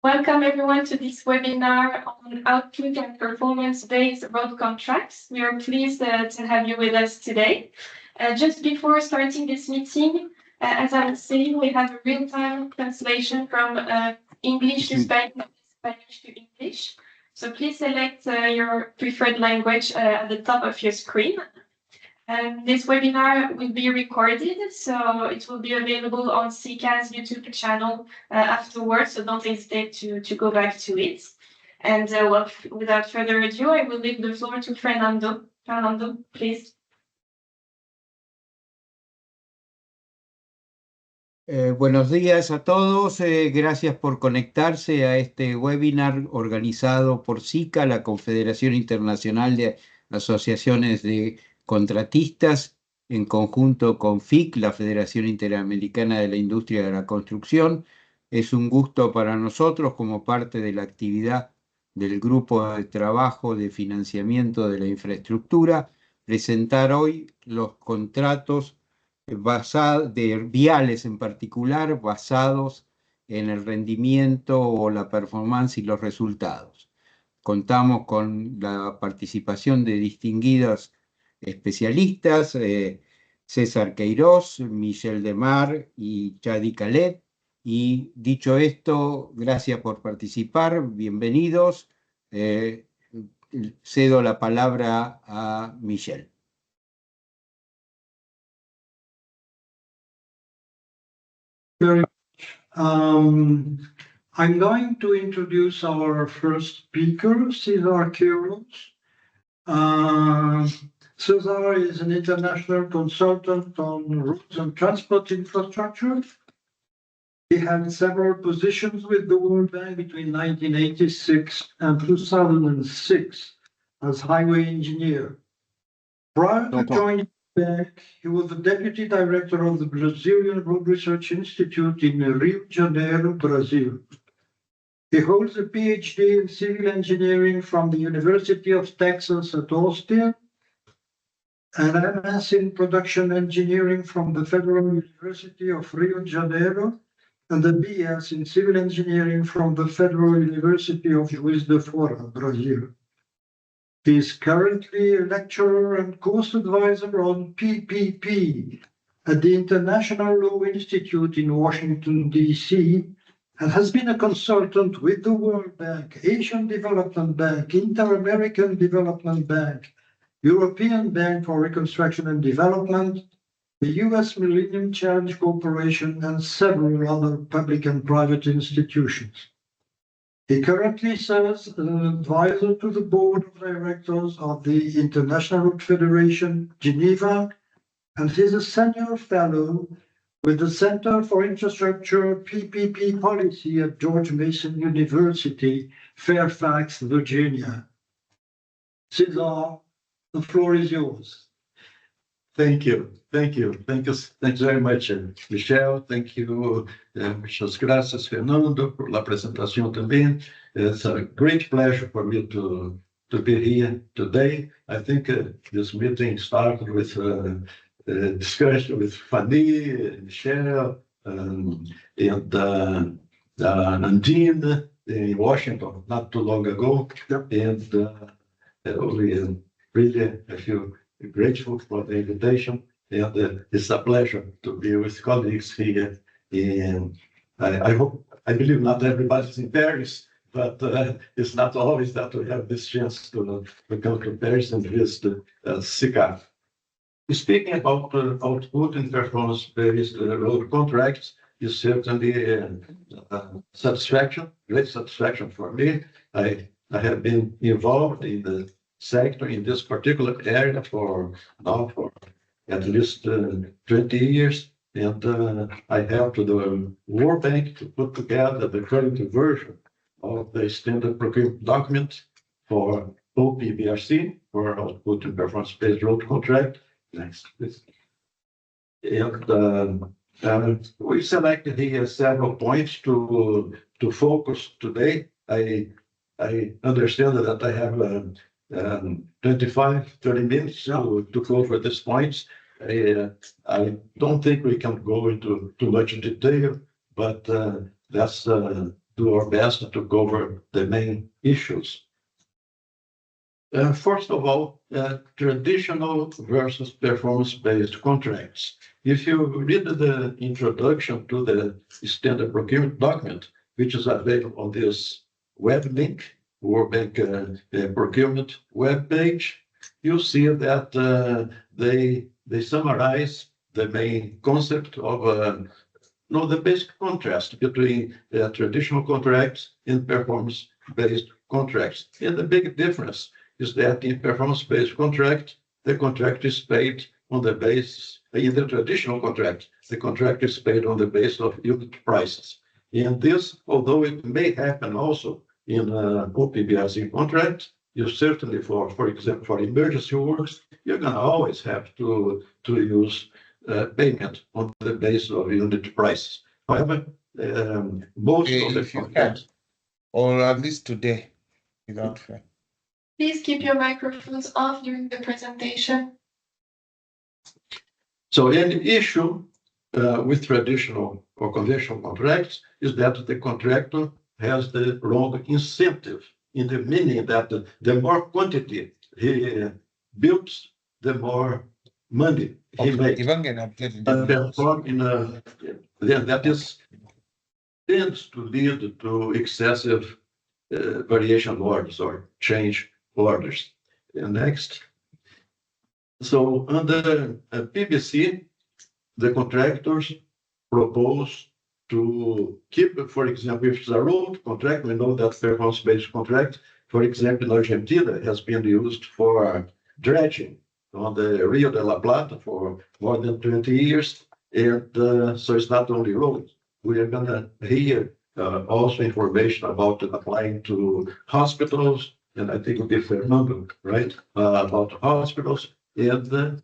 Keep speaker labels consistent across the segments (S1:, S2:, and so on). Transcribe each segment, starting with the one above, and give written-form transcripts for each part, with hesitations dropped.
S1: Welcome everyone to this webinar on output and performance-based road contracts. We are pleased to have you with us today. Just before starting this meeting, as I was saying, we have a real-time translation from English to Spanish to English. So please select your preferred language at the top of your screen. This webinar will be recorded, so it will be available on CICA's YouTube channel afterwards, so don't hesitate to go back to it. And well, without further ado, I will leave the floor to Fernando. Fernando, please.
S2: Buenos días a todos, gracias por conectarse a este webinar organizado por CICA, la Confederación Internacional de Asociaciones de Contratistas, en conjunto con FIC, la Federación Interamericana de la Industria de la Construcción. Es un gusto para nosotros, como parte de la actividad del Grupo de Trabajo de Financiamiento de la Infraestructura, presentar hoy los contratos de viales en particular, basados en el rendimiento o la performance y los resultados. Contamos con la participación de distinguidos especialistas, César Queiroz, Michel Demar y Chadi Khaled. Y dicho esto, gracias por participar, bienvenidos. Cedo la palabra a Michel.
S3: Very much. I'm going to introduce our first speaker, César Queiroz. César is an international consultant on roads and transport infrastructure. He had several positions with the World Bank between 1986 and 2006 as highway engineer. Prior to joining the bank, he was the deputy director of the Brazilian Road Research Institute in Rio de Janeiro, Brazil. He holds a PhD in civil engineering from the University of Texas at Austin, an MS in production engineering from the Federal University of Rio de Janeiro, and a BS in civil engineering from the Federal University of Juiz de Fora, Brazil. He is currently a lecturer and course advisor on PPP at the International Law Institute in Washington, D.C., and has been a consultant with the World Bank, Asian Development Bank, Inter-American Development Bank, European Bank for Reconstruction and Development, the U.S. Millennium Challenge Corporation, and several other public and private institutions. He currently serves as an advisor to the board of directors of the International Road Federation, Geneva, and he's a senior fellow with the Center for Infrastructure PPP Policy at George Mason University, Fairfax, Virginia. César, the floor is yours.
S4: Thank you very much, Michel. Thank you, muchas gracias, Fernando, por la presentación también. It's a great pleasure for me to be here today. I think this meeting started with discussion with Fanny, Michel, and Nadine in Washington not too long ago. Yep. And we really feel grateful for the invitation, and it's a pleasure to be with colleagues here. And I believe not everybody's in Paris, but it's not always that we have this chance to come to Paris and visit CICA. Speaking about output and performance-based road contracts is certainly great satisfaction for me. I have been involved in the sector in this particular area for at least 20 years, and I helped the World Bank to put together the current version of the standard procurement document for OPBRC, for output and performance-based road contract. Next, please. And we selected here several points to focus today. I understand that I have 25-30 minutes to go over these points. I don't think we can go into too much detail, but that's do our best to cover the main issues. First of all, traditional versus performance-based contracts. If you read the introduction to the standard procurement document, which is available on this web link, World Bank procurement web page, you see that they summarize the main concept of the basic contrast between traditional contracts and performance-based contracts. And the big difference is that in performance-based contract, the contract is paid on the basis, in the traditional contract, the contract is paid on the basis of unit prices. And this, although it may happen also in OPBRC contract, you certainly, for example, for emergency works, you're going to always have to use payment on the basis of unit prices. However, most of the contracts,
S5: or at least today, without fail.
S1: Please keep your microphones off during the presentation.
S4: So any issue with traditional or conventional contracts is that the contractor has the wrong incentive, in the meaning that the more quantity he builds, the more money he makes. Therefore, then that tends to lead to excessive variation orders or change orders. And next. So under PBC, the contractors propose to keep, for example, if it's a road contract, we know that performance-based contract, for example, in Argentina, has been used for dredging on the Rio de la Plata for more than 20 years. And so it's not only roads. We are going to hear also information about it applying to hospitals, and I think it'll be Fernando, right, about hospitals. And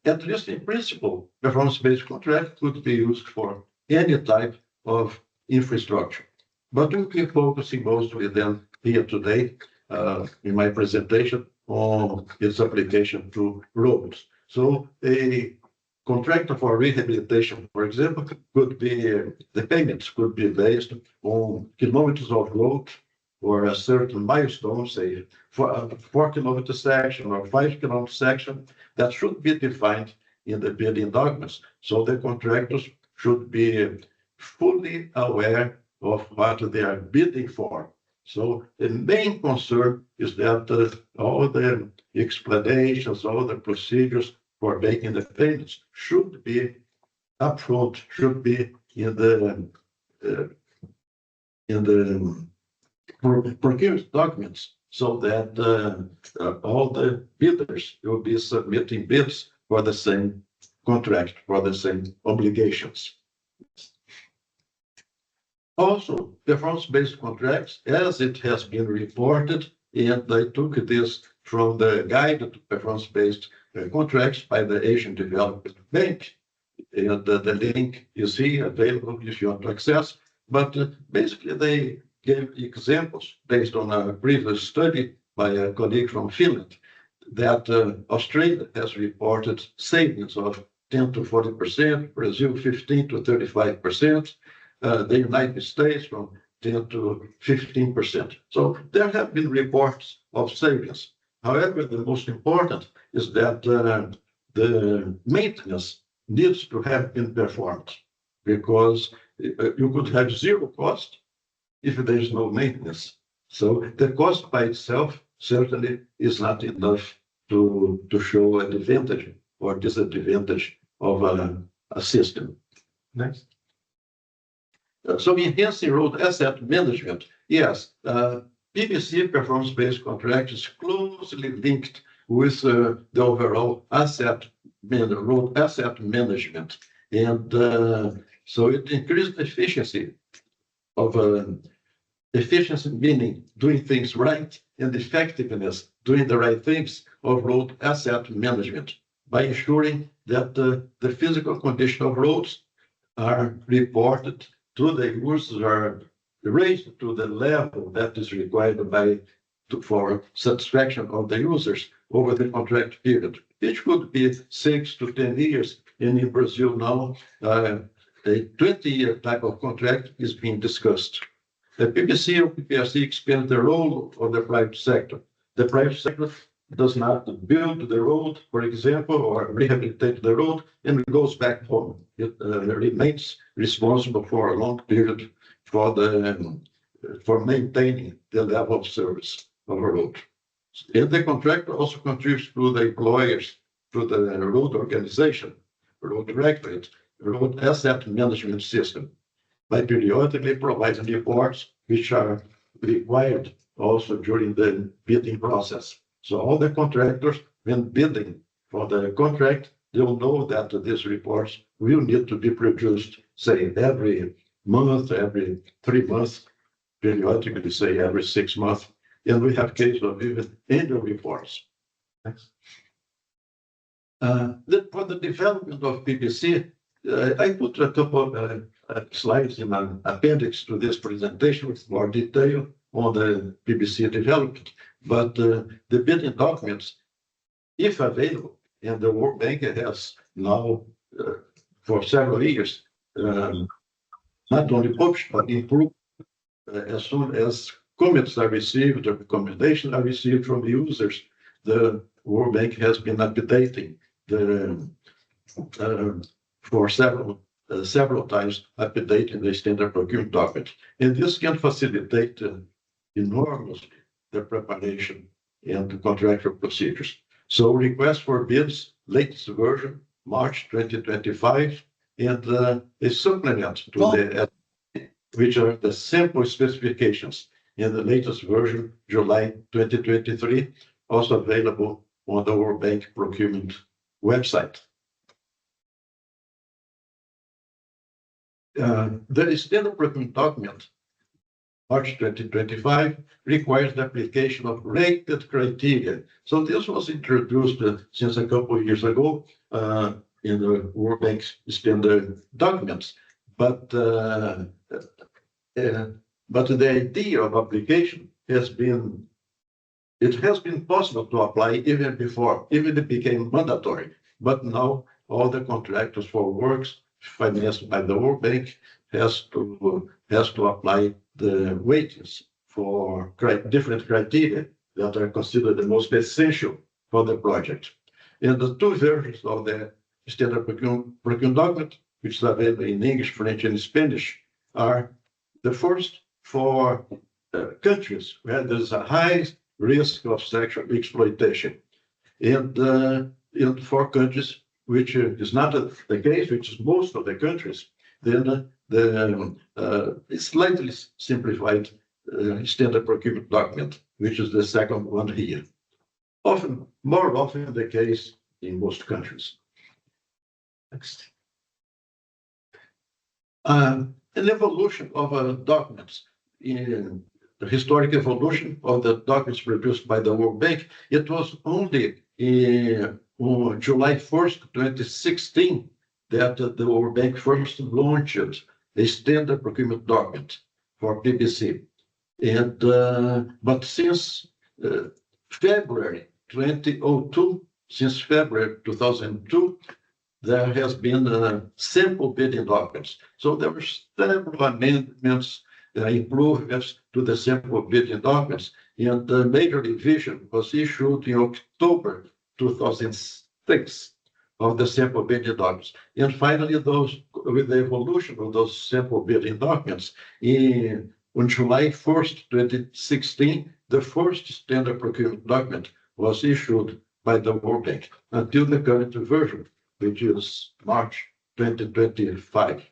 S4: at least in principle, performance-based contract could be used for any type of infrastructure. But we'll be focusing mostly then here today in my presentation on its application to roads. So a contractor for rehabilitation, for example, could be, the payments could be based on kilometers of road or a certain milestone, say for a 4-kilometer section or 5-kilometer section, that should be defined in the bidding documents. So the contractors should be fully aware of what they are bidding for. So the main concern is that all the explanations, all the procedures for making the payments should be upfront, should be in the procurement documents, so that all the bidders will be submitting bids for the same contract, for the same obligations. Also, performance-based contracts, as it has been reported, and I took this from the guide to performance-based contracts by the Asian Development Bank, and the link is here available if you want to access. But basically, they gave examples based on a previous study by a colleague from Finland that Australia has reported savings of 10 to 40%, Brazil 15 to 35%, the United States from 10 to 15%. So there have been reports of savings. However, the most important is that the maintenance needs to have been performed, because you could have zero cost if there is no maintenance. So the cost by itself certainly is not enough to show an advantage or disadvantage of a system. Next. So enhancing road asset management. Yes, PBC performance-based contract is closely linked with the overall road asset management. And so it increased efficiency of efficiency, meaning doing things right, and effectiveness, doing the right things of road asset management by ensuring that the physical condition of roads are reported to the users, are raised to the level that is required for satisfaction of the users over the contract period. It could be 6 to 10 years, and in Brazil now, a 20-year type of contract is being discussed. The PPC or PPRC expands the role of the private sector. The private sector does not build the road, for example, or rehabilitate the road, and it goes back home. It remains responsible for a long period for maintaining the level of service of a road. And the contractor also contributes to the employers, to the road organization, road directorate, road asset management system, by periodically providing reports which are required also during the bidding process. So all the contractors, when bidding for the contract, they'll know that these reports will need to be produced, say, every month, every 3 months, periodically, say, every 6 months. And we have cases of even annual reports. Thanks. For the development of PPC, I put a couple of slides in an appendix to this presentation with more detail on the PPC development. But the bidding documents, if available, and the World Bank has now for several years not only published but improved as soon as comments are received or recommendations are received from users, the World Bank has been updating the for several times updating the standard procurement document. And this can facilitate enormously the preparation and the contractual procedures. So request for bids, latest version, March 2025, and a supplement to the which are the sample specifications in the latest version, July 2023, also available on the World Bank procurement website. The standard procurement document, March 2025, requires the application of rated criteria. So this was introduced since a couple of years ago in the World Bank's standard documents. But the idea of application has been possible to apply even before, even it became mandatory. But now all the contractors for works financed by the World Bank has to apply the weights for different criteria that are considered the most essential for the project. And the two versions of the standard procurement document, which is available in English, French, and Spanish, are the first for countries where there's a high risk of sexual exploitation, and for countries which is not the case, which is most of the countries, then the slightly simplified standard procurement document, which is the second one here. More often the case in most countries. Next. An evolution of documents, in the historic evolution of the documents produced by the World Bank, it was only on July 1st, 2016, that the World Bank first launched a standard procurement document for PPC. And but since February 2002, since February 2002, there has been simple bidding documents. So there were several amendments, improvements to the simple bidding documents, and the major revision was issued in October 2006 of the simple bidding documents. And finally, with the evolution of those simple bidding documents, on July 1st, 2016, the first standard procurement document was issued by the World Bank until the current version, which is March 2025.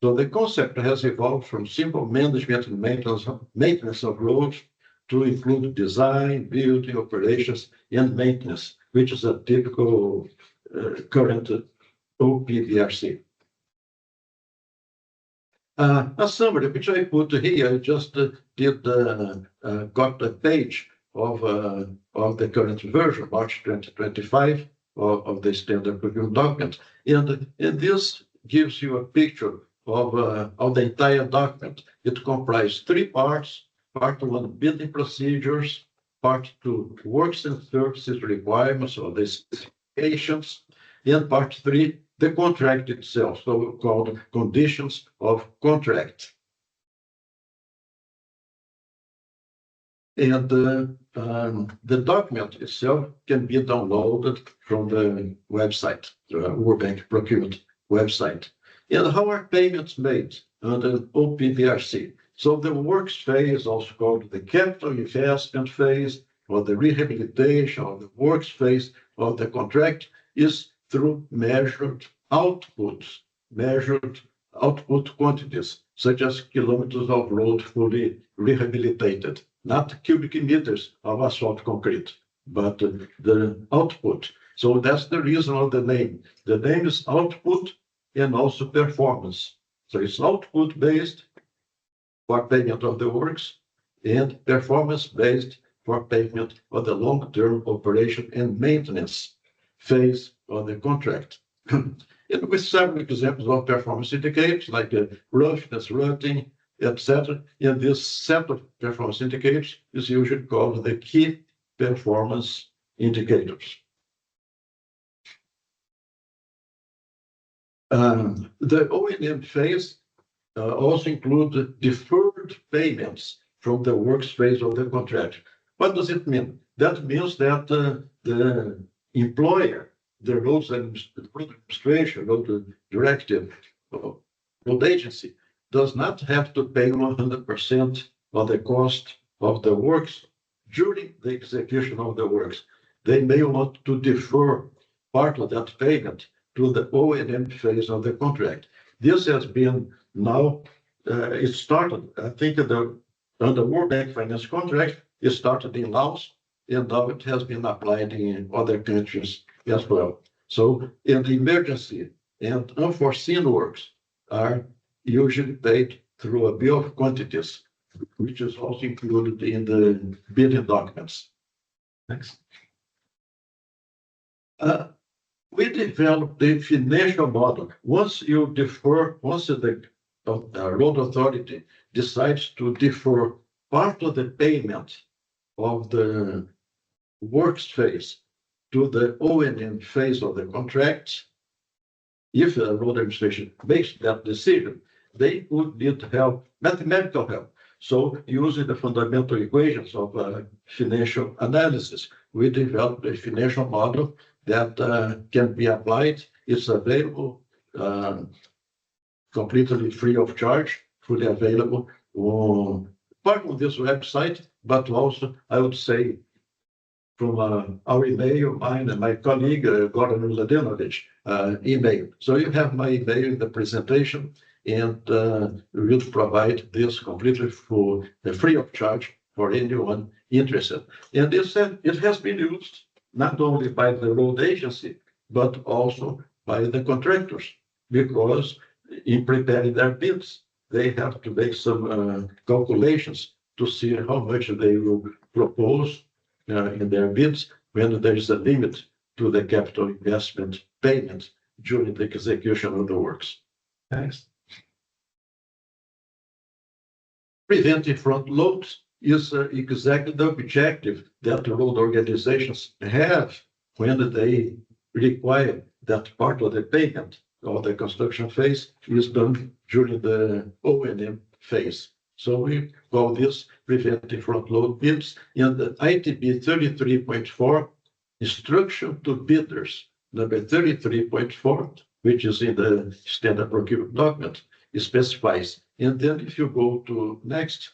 S4: So the concept has evolved from simple management and maintenance of roads to include design, building, operations, and maintenance, which is a typical current OPDRC. A summary, which I put here, I just got a page of the current version, March 2025, of the standard procurement document. And this gives you a picture of the entire document. It comprises 3 parts. Part 1, bidding procedures. Part 2, works and services requirements or the specifications. And part 3, the contract itself, so-called conditions of contract. And the document itself can be downloaded from the website, the World Bank procurement website. And how are payments made under OPBRC? So the works phase, also called the capital investment phase, or the rehabilitation, or the works phase of the contract, is through measured outputs, measured output quantities, such as kilometers of road fully rehabilitated, not cubic meters of asphalt concrete, but the output. So that's the reason of the name. The name is output and also performance. So it's output based for payment of the works and performance based for payment of the long-term operation and maintenance phase of the contract. And with several examples of performance indicators like roughness, rutting, etc. And this set of performance indicators is usually called the key performance indicators. The O&M phase also include deferred payments from the works phase of the contract. What does it mean? That means that the employer, the road administration, road directive, road agency, does not have to pay 100% of the cost of the works during the execution of the works. They may want to defer part of that payment to the O&M phase of the contract. This has been now, it started, I think, on the World Bank finance contract, it started in Laos, and now it has been applied in other countries as well. So in the emergency and unforeseen works are usually paid through a bill of quantities, which is also included in the bidding documents. Next. We developed the financial model. Once the road authority decides to defer part of the payment of the works phase to the O&M phase of the contract, if the road administration makes that decision, they would need help, mathematical help. So using the fundamental equations of financial analysis, we developed a financial model that can be applied. It's available completely free of charge, fully available on part of this website, but also, I would say, from our email, mine and my colleague, Gordon Mladenovic, email. So you have my email in the presentation, and we will provide this completely for free of charge for anyone interested. And it has been used not only by the road agency, but also by the contractors, because in preparing their bids, they have to make some calculations to see how much they will propose in their bids when there is a limit to the capital investment payment during the execution of the works. Thanks. Preventing front loads is exactly the objective that the road organizations have when they require that part of the payment of the construction phase is done during the O&M phase. So we call this preventing front load bids. In the ITB 33.4 instruction to bidders, number 33.4, which is in the standard procurement document, it specifies. And then if you go to next,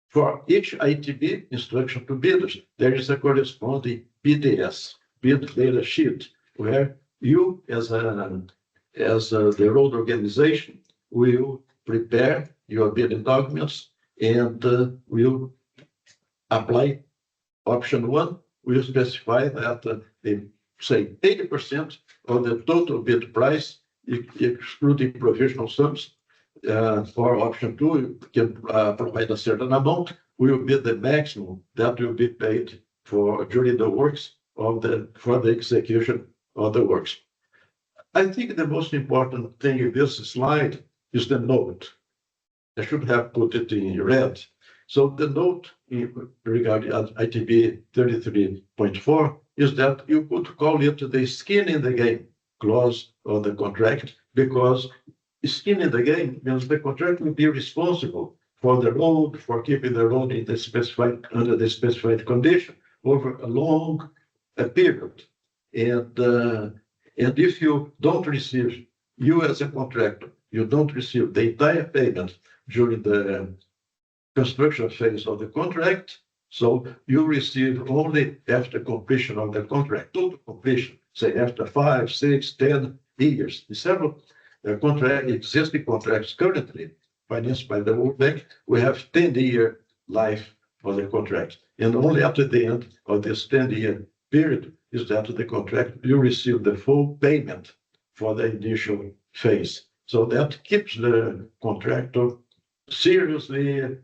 S4: for each ITB instruction to bidders, there is a corresponding BDS, bid data sheet, where you as the road organization will prepare your bidding documents and will apply option 1. Will specify that say 80% of the total bid price, excluding provisional sums. For option 2, you can provide a certain amount, will be the maximum that will be paid for during the works for the execution of the works. I think the most important thing in this slide is the note. I should have put it in red. So the note regarding ITB 33.4 is that you could call it the skin in the game clause of the contract, because skin in the game means the contract will be responsible for the road, for keeping the road in the specified, under the specified condition over a long period. And if you don't receive, you as a contractor, you don't receive the entire payment during the construction phase of the contract, so you receive only after completion of the contract, total completion, say after 5, 6, 10 years. In several existing contracts currently financed by the World Bank, we have 10-year life for the contract. And only after the end of this 10-year period is that the contract, you receive the full payment for the initial phase. So that keeps the contractor seriously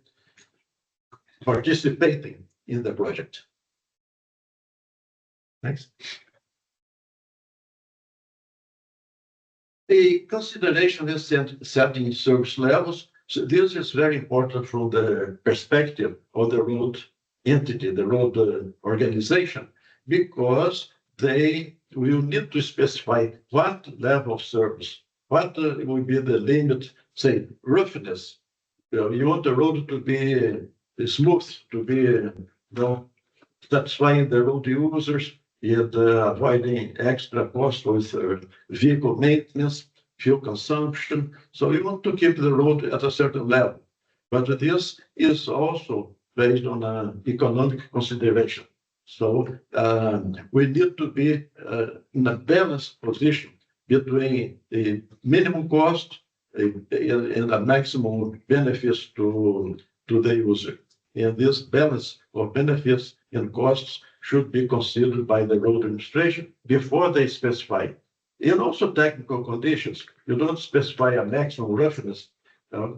S4: participating in the project. Next. A consideration is setting service levels. So this is very important from the perspective of the road entity, the road organization, because they will need to specify what level of service, what will be the limit, say, roughness. You want the road to be smooth, to be satisfying the road users, and avoiding extra cost with vehicle maintenance, fuel consumption. So you want to keep the road at a certain level. But this is also based on an economic consideration. So we need to be in a balanced position between the minimum cost and a maximum benefits to the user. And this balance of benefits and costs should be considered by the road administration before they specify. And also technical conditions. You don't specify a maximum roughness,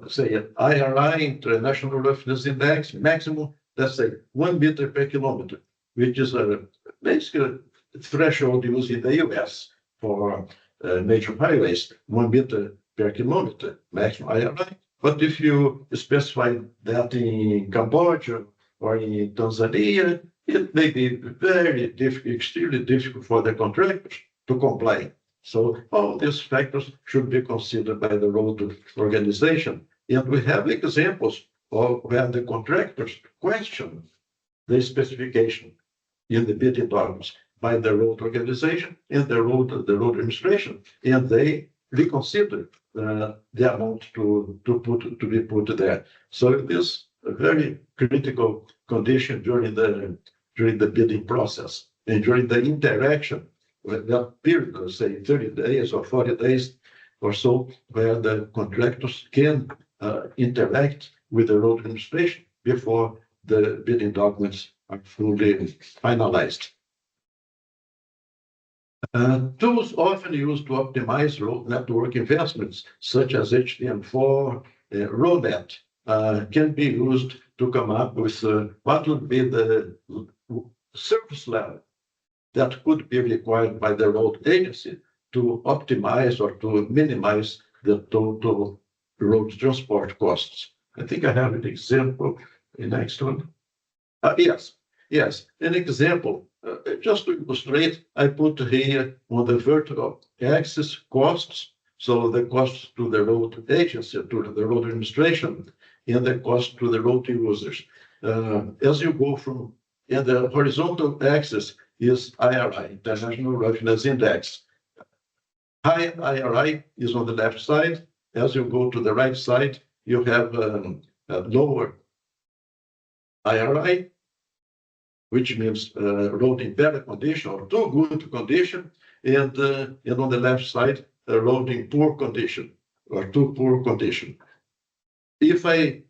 S4: say IRI, International Roughness Index, maximum, let's say 1 meter per kilometer, which is a basically threshold used in the US for major highways, 1 meter per kilometer, maximum IRI. But if you specify that in Cambodia or in Tanzania, it may be very difficult, extremely difficult for the contractors to comply. So all these factors should be considered by the road organization. And we have examples of where the contractors question the specification in the bidding documents by the road organization and the road administration, and they reconsider the amount to be put there. So this is a very critical condition during the bidding process and during the interaction with that period, say 30 days or 40 days or so, where the contractors can interact with the road administration before the bidding documents are fully finalized. Tools often used to optimize road network investments, such as HTM4, RoadNet, can be used to come up with what would be the service level that could be required by the road agency to optimize or to minimize the total road transport costs. I think I have an example in the next one. Yes, an example. Just to illustrate, I put here on the vertical axis costs, so the costs to the road agency, to the road administration, and the cost to the road users. As you go from, and the horizontal axis is IRI, International Roughness Index. High IRI is on the left side. As you go to the right side, you have a lower IRI, which means road in better condition or too good condition, and on the left side, road in poor condition or too poor condition. If I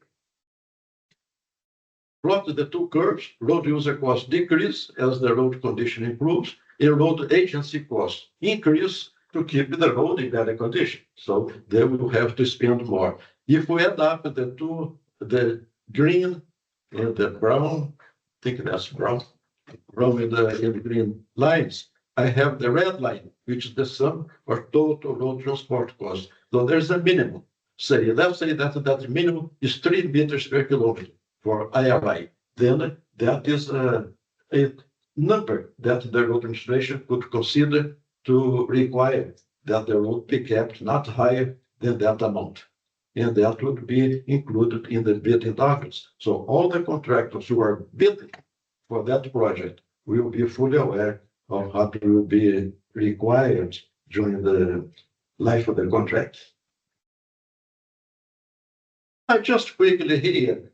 S4: plot the two curves, road user costs decrease as the road condition improves, and road agency costs increase to keep the road in better condition. So they will have to spend more. If we add up the green and the brown, I think that's brown in the green lines, I have the red line, which is the sum of total road transport costs. So there's a minimum. Let's say that minimum is 3 meters per kilometer for IRI. Then that is a number that the road administration could consider to require that the road be kept not higher than that amount. and that would be included in the bidding documents. So all the contractors who are bidding for that project will be fully aware of what will be required during the life of the contract. I just quickly here,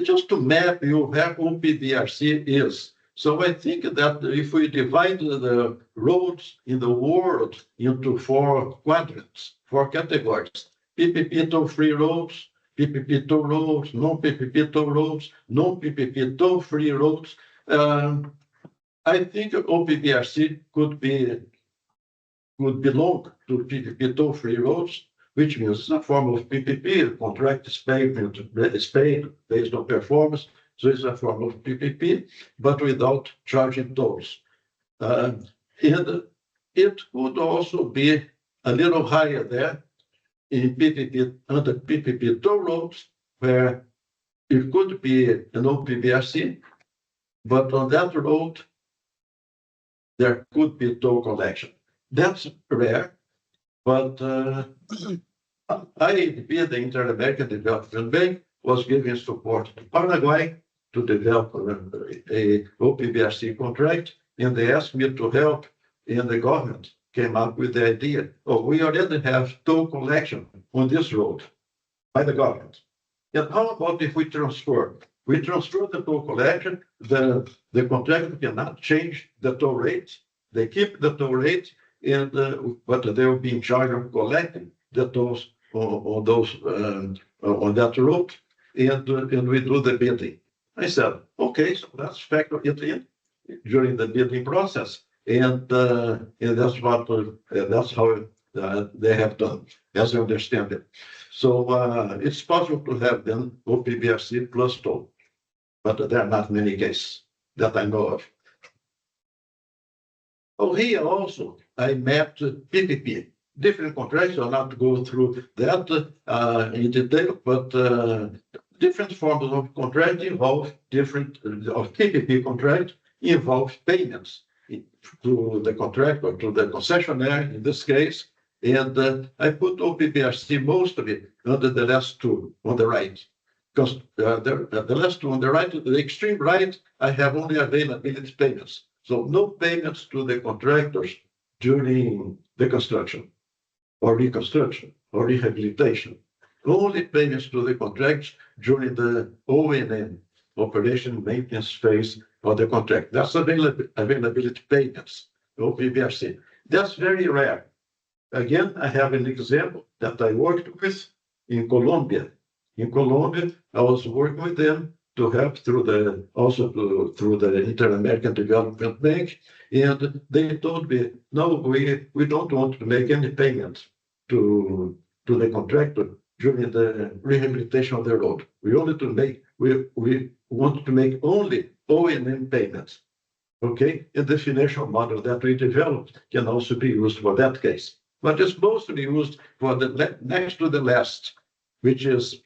S4: just to map you where OPBRC is. So I think that if we divide the roads in the world into 4 quadrants, 4 categories, PPP toll-free roads, PPP toll roads, non-PPP toll roads, non-PPP toll-free roads, I think OPBRC could belong to PPP toll-free roads, which means it's a form of PPP, contract is paid based on performance. So it's a form of PPP, but without charging tolls. And it could also be a little higher there in PPP, under PPP toll roads, where it could be an OPBRC, but on that road, there could be toll collection. That's rare, but IADB, the Inter-American Development Bank, was giving support to Paraguay to develop a OPBRC contract, and they asked me to help, and the government came up with the idea, oh, we already have toll collection on this road by the government. And how about if we transfer? We transfer the toll collection, the contractor cannot change the toll rate. They keep the toll rate, and but they will be in charge of collecting the tolls on that road, and we do the bidding. I said, okay, so let's factor it in during the bidding process, and that's what that's how they have done, as I understand it. So it's possible to have then OPBRC plus toll, but there are not many cases that I know of. Oh, here also I mapped PPP. Different contracts, I'll not go through that in detail, but different forms of contract involve different of PPP contract involve payments to the contractor, to the concessionaire in this case, and I put OPBRC mostly under the last 2 on the right, because the last 2 on the right, the extreme right, I have only availability payments, so no payments to the contractors during the construction, or reconstruction, or rehabilitation. Only payments to the contracts during the O&M, operation maintenance phase of the contract. That's availability payments, OPBRC. That's very rare. Again, I have an example that I worked with in Colombia. In Colombia, I was working with them to help through the Inter-American Development Bank, and they told me, no, we don't want to make any payment to the contractor during the rehabilitation of the road. We want to make only O&M payments. Okay, and the financial model that we developed can also be used for that case, but it's mostly used for the next to the last, which is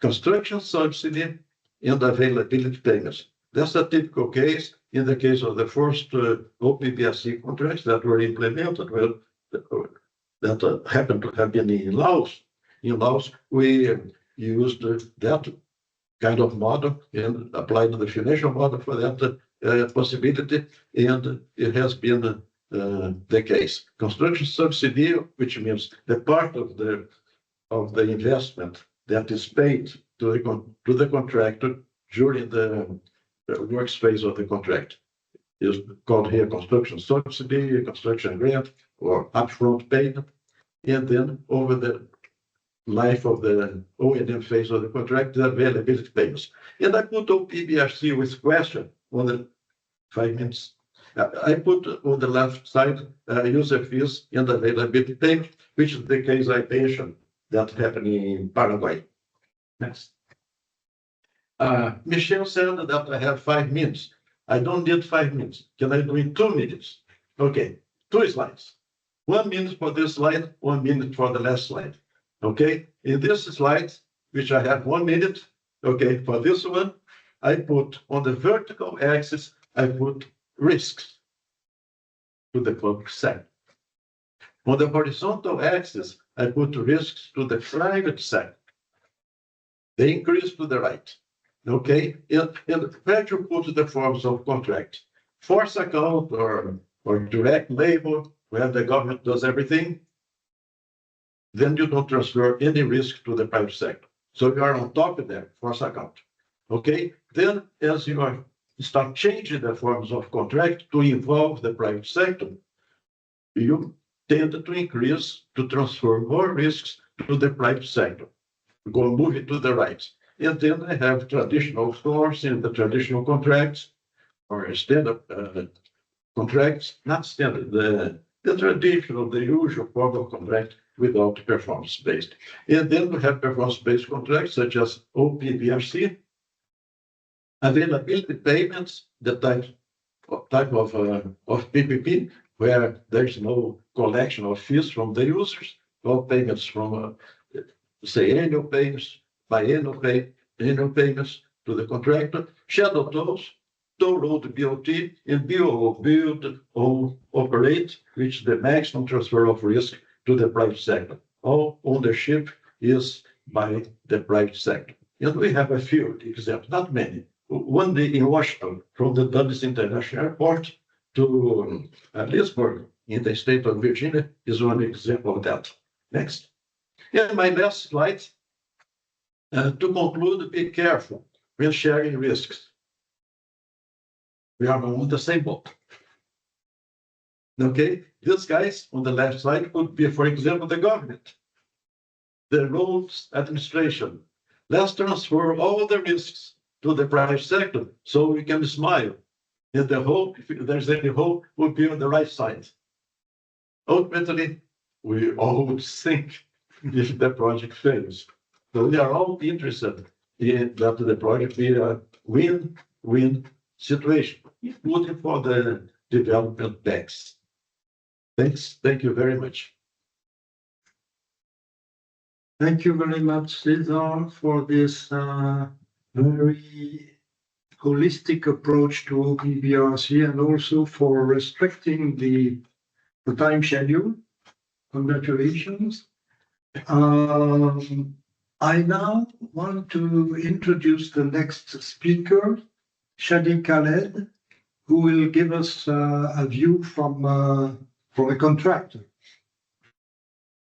S4: construction subsidy and availability payments. That's a typical case in the case of the first OPBRC contracts that were implemented. Well, that happened to have been in Laos. In Laos, we used that kind of model and applied the financial model for that possibility, and it has been the case. Construction subsidy, which means the part of the investment that is paid to the contractor during the works phase of the contract, is called here construction subsidy, construction grant, or upfront payment, and then over the life of the O&M phase of the contract, the availability payments. And I put OPBRC with question on the 5 minutes. I put on the left side user fees and availability payment, which is the case I mentioned that happened in Paraguay. Next. Michelle said that I have 5 minutes. I don't need 5 minutes. Can I do in 2 minutes? Okay, 2 slides. 1 minute for this slide, 1 minute for the last slide. Okay, in this slide, which I have 1 minute, okay, for this one, I put on the vertical axis, I put risks to the public sector. On the horizontal axis, I put risks to the private sector. They increase to the right. Okay, and where you put the forms of contract, force account or direct labor, where the government does everything, then you don't transfer any risk to the private sector. So you are on top of that force account. Okay, then as you are start changing the forms of contract to involve the private sector, you tend to increase to transfer more risks to the private sector. Go move it to the right. And then I have traditional forms in the traditional contracts or standard contracts, not standard, the traditional, the usual form of contract without performance-based. And then we have performance-based contracts such as OPBRC, availability payments, the type of PPP, where there's no collection of fees from the users, all payments from, say, annual payments, biannual annual payments to the contractor, shadow tolls, toll road BOT, and BOO, build, own, operate, which the maximum transfer of risk to the private sector. All ownership is by the private sector. And we have a few examples, not many. One day in Washington, from the Dulles International Airport to Leesburg in the state of Virginia is one example of that. Next. And my last slide, to conclude, be careful when sharing risks. We are on the same boat. Okay, these guys on the left side could be, for example, the government, the roads administration. Let's transfer all the risks to the private sector so we can smile. And the hope, if there's any hope, will be on the right side. Ultimately, we all would sink if the project fails. So we are all interested in that the project be a win-win situation, including for the development banks. Thanks. Thank you very much.
S3: Thank you very much, Cesar, for this very holistic approach to OPBRC and also for restricting the time schedule. Congratulations. I now want to introduce the next speaker, Shadi Khaled, who will give us a view from a contractor.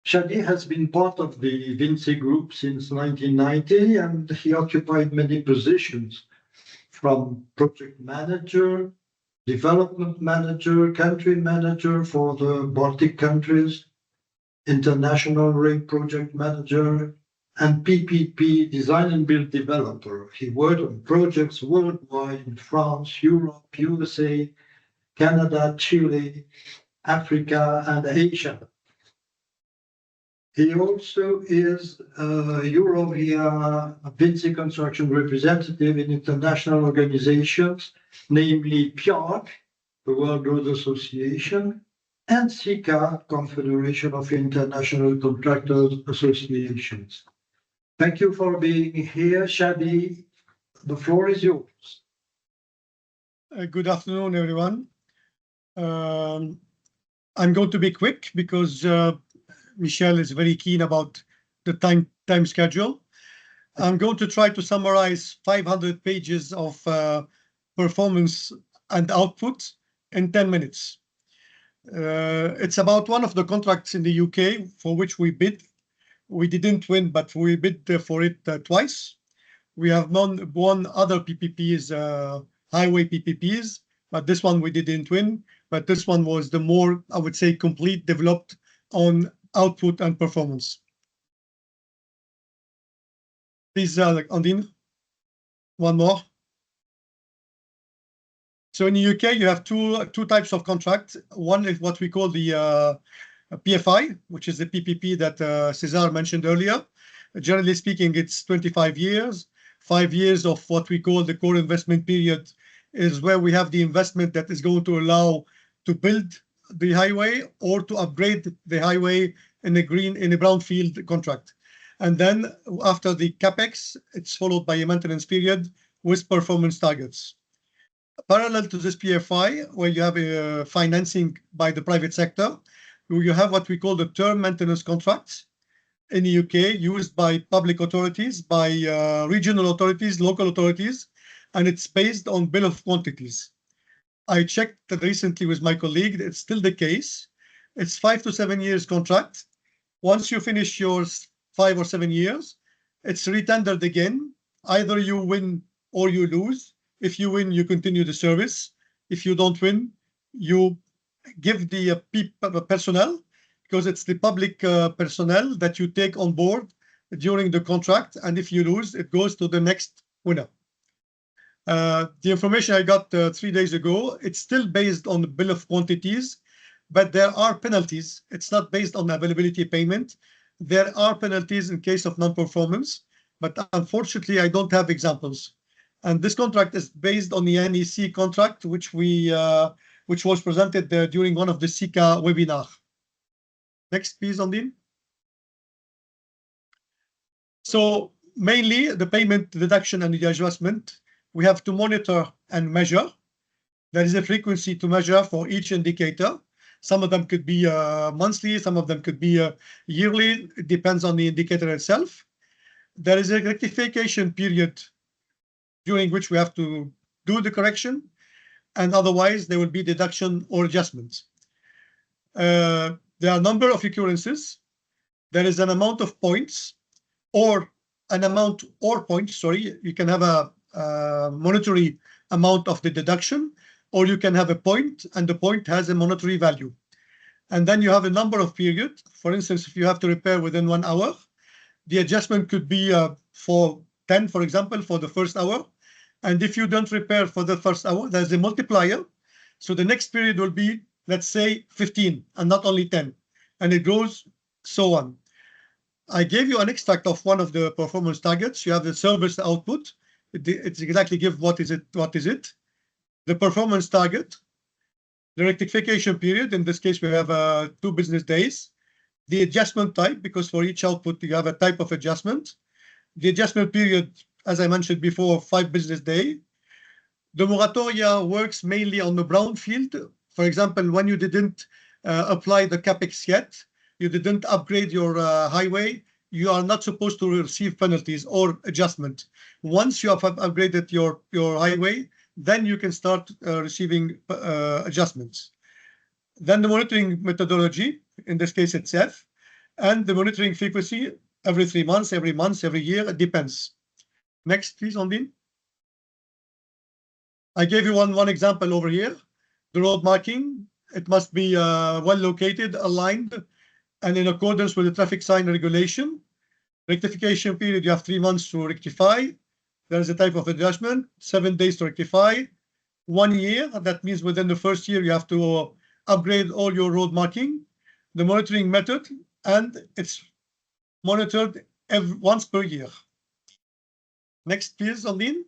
S3: Shadi has been part of the Vinci Group since 1990, and he occupied many positions from project manager, development manager, country manager for the Baltic countries, international rate project manager, and PPP design and build developer. He worked on projects worldwide in France, Europe, USA, Canada, Chile, Africa, and Asia. He also is a Eurovia Vinci Construction representative in international organizations, namely PIARC, the World Road Association, and CICA, Confederation of International Contractors Associations. Thank you for being here, Shadi. The floor is yours.
S6: Good afternoon, everyone. I'm going to be quick because Michel is very keen about the time schedule. I'm going to try to summarize 500 pages of performance and output in 10 minutes. It's about one of the contracts in the UK for which we bid. We didn't win, but we bid for it twice. We have won other PPPs, highway PPPs, but this one we didn't win. But this one was the more, I would say, complete, developed on output and performance. Please, Andine, one more. So in the UK, you have two types of contracts. One is what we call the PFI, which is the PPP that Cesar mentioned earlier. Generally speaking, it's 25 years. 5 years of what we call the core investment period is where we have the investment that is going to allow to build the highway or to upgrade the highway in a brownfield contract. And then after the CapEx, it's followed by a maintenance period with performance targets. Parallel to this PFI, where you have a financing by the private sector, you have what we call the term maintenance contracts. in the UK, used by public authorities, by regional authorities, local authorities, and it's based on bill of quantities. I checked that recently with my colleague. It's still the case. It's 5 to 7 years contract. Once you finish yours 5 or 7 years, it's retendered again. Either you win or you lose. If you win, you continue the service. If you don't win, you give the personnel, because it's the public personnel that you take on board during the contract. And if you lose, it goes to the next winner. The information I got 3 days ago, it's still based on the bill of quantities, but there are penalties. It's not based on availability payment. There are penalties in case of non-performance, but unfortunately, I don't have examples. And this contract is based on the NEC contract, which was presented during one of the CICA webinar. Next, please, Ondine. So mainly the payment deduction and the adjustment, we have to monitor and measure. There is a frequency to measure for each indicator. Some of them could be monthly, some of them could be yearly. It depends on the indicator itself. There is a rectification period during which we have to do the correction, and otherwise there will be deduction or adjustments. There are a number of occurrences. There is an amount of points or an amount or points, sorry. You can have a monetary amount of the deduction, or you can have a point and the point has a monetary value. And then you have a number of periods. For instance, if you have to repair within 1 hour, the adjustment could be for 10, for example, for the first hour. And if you don't repair for the first hour, there's a multiplier. So the next period will be, let's say, 15 and not only 10. And it goes so on. I gave you an extract of one of the performance targets. You have the service output. It's exactly give what is it. The performance target, the rectification period. In this case, we have 2 business days. The adjustment type, because for each output, you have a type of adjustment. The adjustment period, as I mentioned before, 5 business days. The moratoria works mainly on the brownfield. For example, when you didn't apply the CAPEX yet, you didn't upgrade your highway, you are not supposed to receive penalties or adjustment. Once you have upgraded your highway, then you can start receiving adjustments. Then the monitoring methodology, in this case it's F, and the monitoring frequency every 3 months, every month, every year, it depends. Next, please, Ondine. I gave you one example over here. The road marking, it must be well located, aligned, and in accordance with the traffic sign regulation. Rectification period, you have 3 months to rectify. There is a type of adjustment, 7 days to rectify. 1 year, that means within the first year, you have to upgrade all your road marking. The monitoring method, and it's monitored once per year. Next, please, Ondine.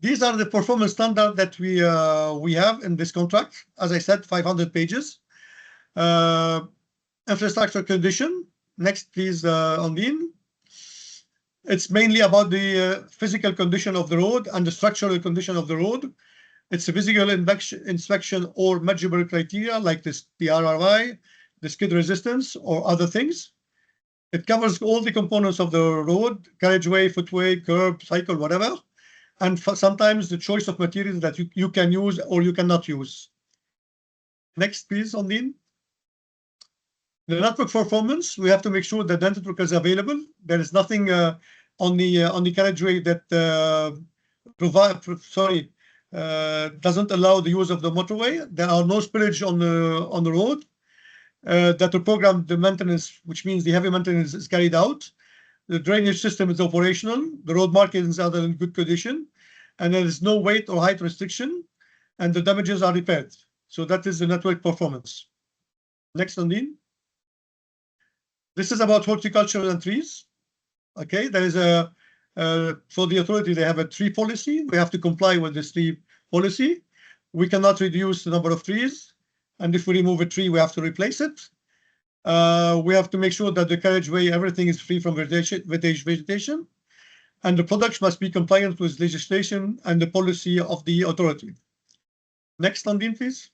S6: These are the performance standards that we have in this contract. As I said, 500 pages. Infrastructure condition. Next, please, Ondine. It's mainly about the physical condition of the road and the structural condition of the road. It's a physical inspection or measurable criteria like this, the RRI, the skid resistance, or other things. It covers all the components of the road, carriageway, footway, curb, cycle, whatever. And sometimes the choice of materials that you can use or you cannot use. Next, please, Ondine. The network performance, we have to make sure that the network is available. There is nothing on the carriageway that doesn't allow the use of the motorway. There are no spillage on the road. That will program the maintenance, which means the heavy maintenance is carried out. The drainage system is operational. The road markings are in good condition, and there is no weight or height restriction, and the damages are repaired. So that is the network performance. Next, Ondine. This is about horticulture and trees. Okay, there is for the authority, they have a tree policy. We have to comply with this tree policy. We cannot reduce the number of trees, and if we remove a tree, we have to replace it. We have to make sure that the carriageway, everything is free from vegetation, and the products must be compliant with legislation and the policy of the authority. Next, Ondine, please.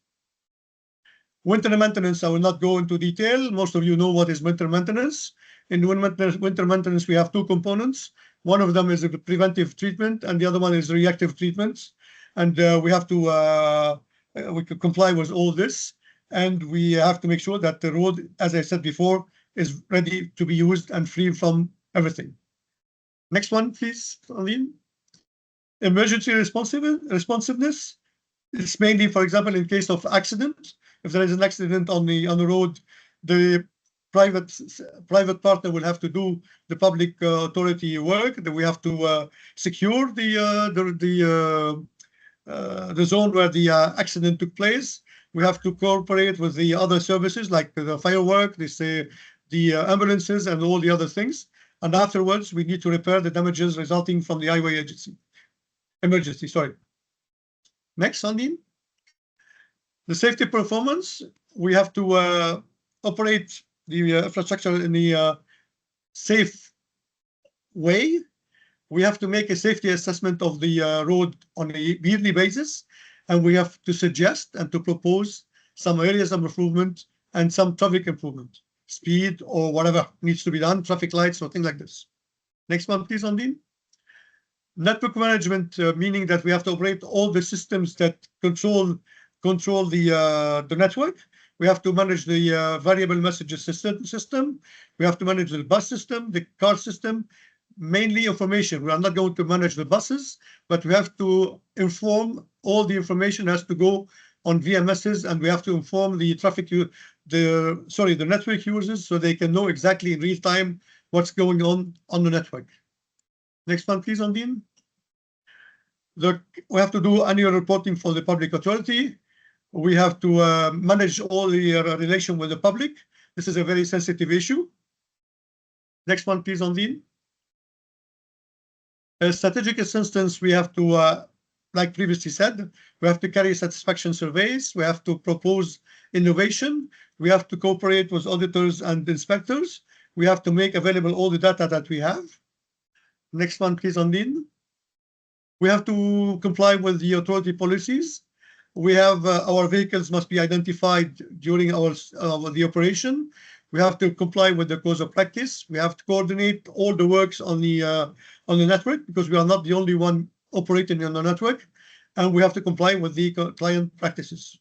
S6: Winter maintenance, I will not go into detail. Most of you know what is winter maintenance. In winter maintenance, we have two components. One of them is a preventive treatment, and the other one is reactive treatments. And we have to we can comply with all this. And we have to make sure that the road, as I said before, is ready to be used and free from everything. Next one, please, Aline. Emergency responsiveness. It's mainly, for example, in case of accident. If there is an accident on the road, the private partner will have to do the public authority work. Then we have to secure the zone where the accident took place. We have to cooperate with the other services like the firework, the ambulances, and all the other things. And afterwards, we need to repair the damages resulting from the highway emergency. Sorry. Next, Sandine. The safety performance. We have to operate the infrastructure in the safe way. We have to make a safety assessment of the road on a yearly basis, and we have to suggest and to propose some areas of improvement and some traffic improvement, speed or whatever needs to be done, traffic lights or things like this. Next one, please, Ondine. Network management, meaning that we have to operate all the systems that control the network. We have to manage the variable messages system. We have to manage the bus system, the car system, mainly information. We are not going to manage the buses, but we have to inform. All the information has to go on VMSs, and we have to inform the the network users so they can know exactly in real time what's going on the network. Next one, please, Ondine. We have to do annual reporting for the public authority. We have to manage all the relation with the public. This is a very sensitive issue. Next one, please, Ondine. Strategic assistance, we have to, like previously said, we have to carry satisfaction surveys. We have to propose innovation. We have to cooperate with auditors and inspectors. We have to make available all the data that we have. Next one, please, Ondine. We have to comply with the authority policies. We have our vehicles must be identified during the operation. We have to comply with the codes of practice. We have to coordinate all the works on the network because we are not the only one operating on the network, and we have to comply with the client practices.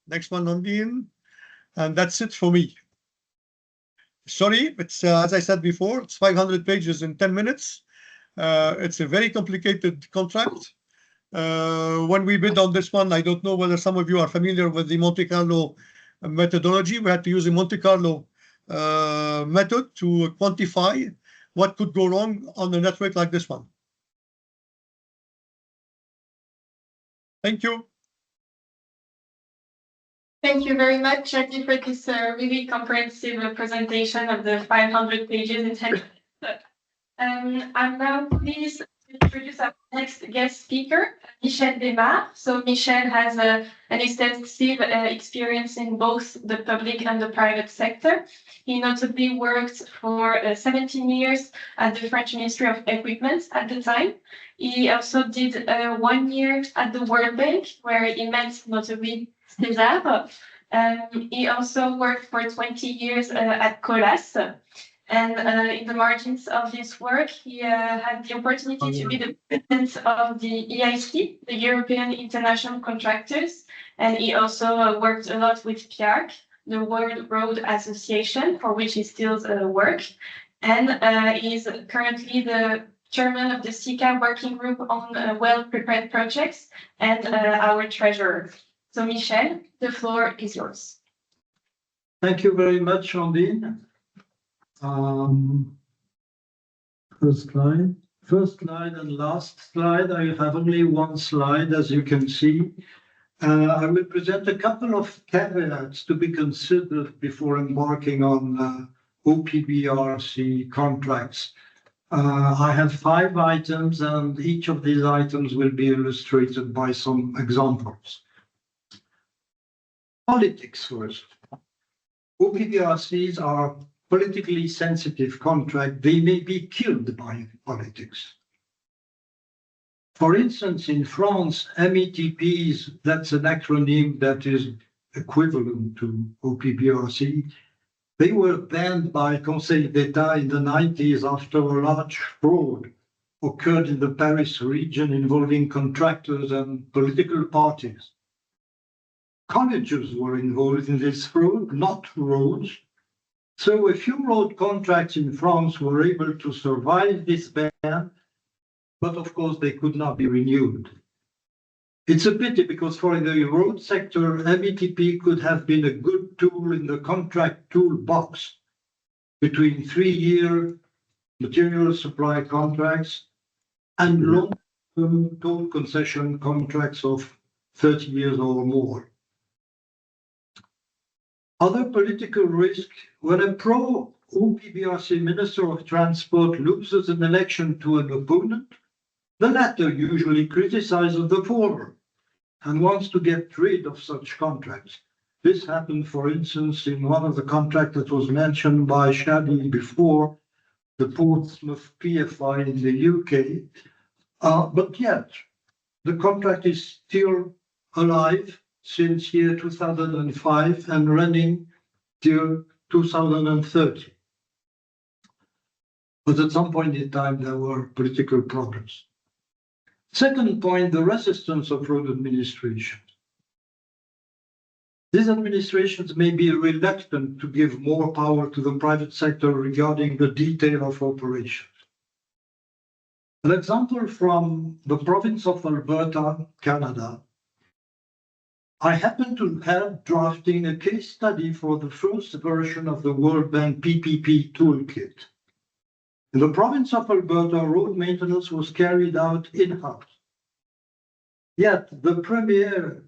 S6: Next one, Ondine, and that's it for me. Sorry, but as I said before, it's 500 pages in 10 minutes. It's a very complicated contract. When we bid on this one, I don't know whether some of you are familiar with the Monte Carlo methodology. We had to use a Monte Carlo method to quantify what could go wrong on a network like this one. Thank you.
S1: Thank you very much, Jackie, for this really comprehensive presentation of the 500 pages in 10 minutes. I'm now pleased to introduce our next guest speaker, Michel Desmar. So Michel has an extensive experience in both the public and the private sector. He notably worked for 17 years at the French Ministry of Equipment at the time. He also did 1 year at the World Bank, where he met notably César. He also worked for 20 years at Colas. And in the margins of this work, he had the opportunity to be the president of the EIC, the European International Contractors. And he also worked a lot with PIARC, the World Road Association, for which he still works. And he's currently the chairman of the CICA working group on well-prepared projects and our treasurer. So Michel, the floor is yours.
S3: Thank you very much, Ondine. First slide and last slide. I have only one slide, as you can see. I will present a couple of caveats to be considered before embarking on OPBRC contracts. I have 5 items, and each of these items will be illustrated by some examples. Politics first. OPBRCs are politically sensitive contract. They may be killed by politics. For instance, in France, METPs, that's an acronym that is equivalent to OPBRC. They were banned by Conseil d'État in the 90s after a large fraud occurred in the Paris region involving contractors and political parties. Colleges were involved in this fraud, not roads. So a few road contracts in France were able to survive this ban, but of course they could not be renewed. It's a pity because for the road sector, MITP could have been a good tool in the contract toolbox between 3-year material supply contracts and long-term toll concession contracts of 30 years or more. Other political risk: when a pro-OPBRC Minister of Transport loses an election to an opponent, the latter usually criticizes the former and wants to get rid of such contracts. This happened, for instance, in one of the contracts that was mentioned by Shadi before, the Portsmouth PFI in the UK. But yet, the contract is still alive since year 2005 and running till 2030. But at some point in time, there were political problems. Second point, the resistance of road administrations. These administrations may be reluctant to give more power to the private sector regarding the detail of operations. An example from the province of Alberta, Canada. I happen to have drafting a case study for the first version of the World Bank PPP toolkit. In the province of Alberta, road maintenance was carried out in-house. Yet the Premier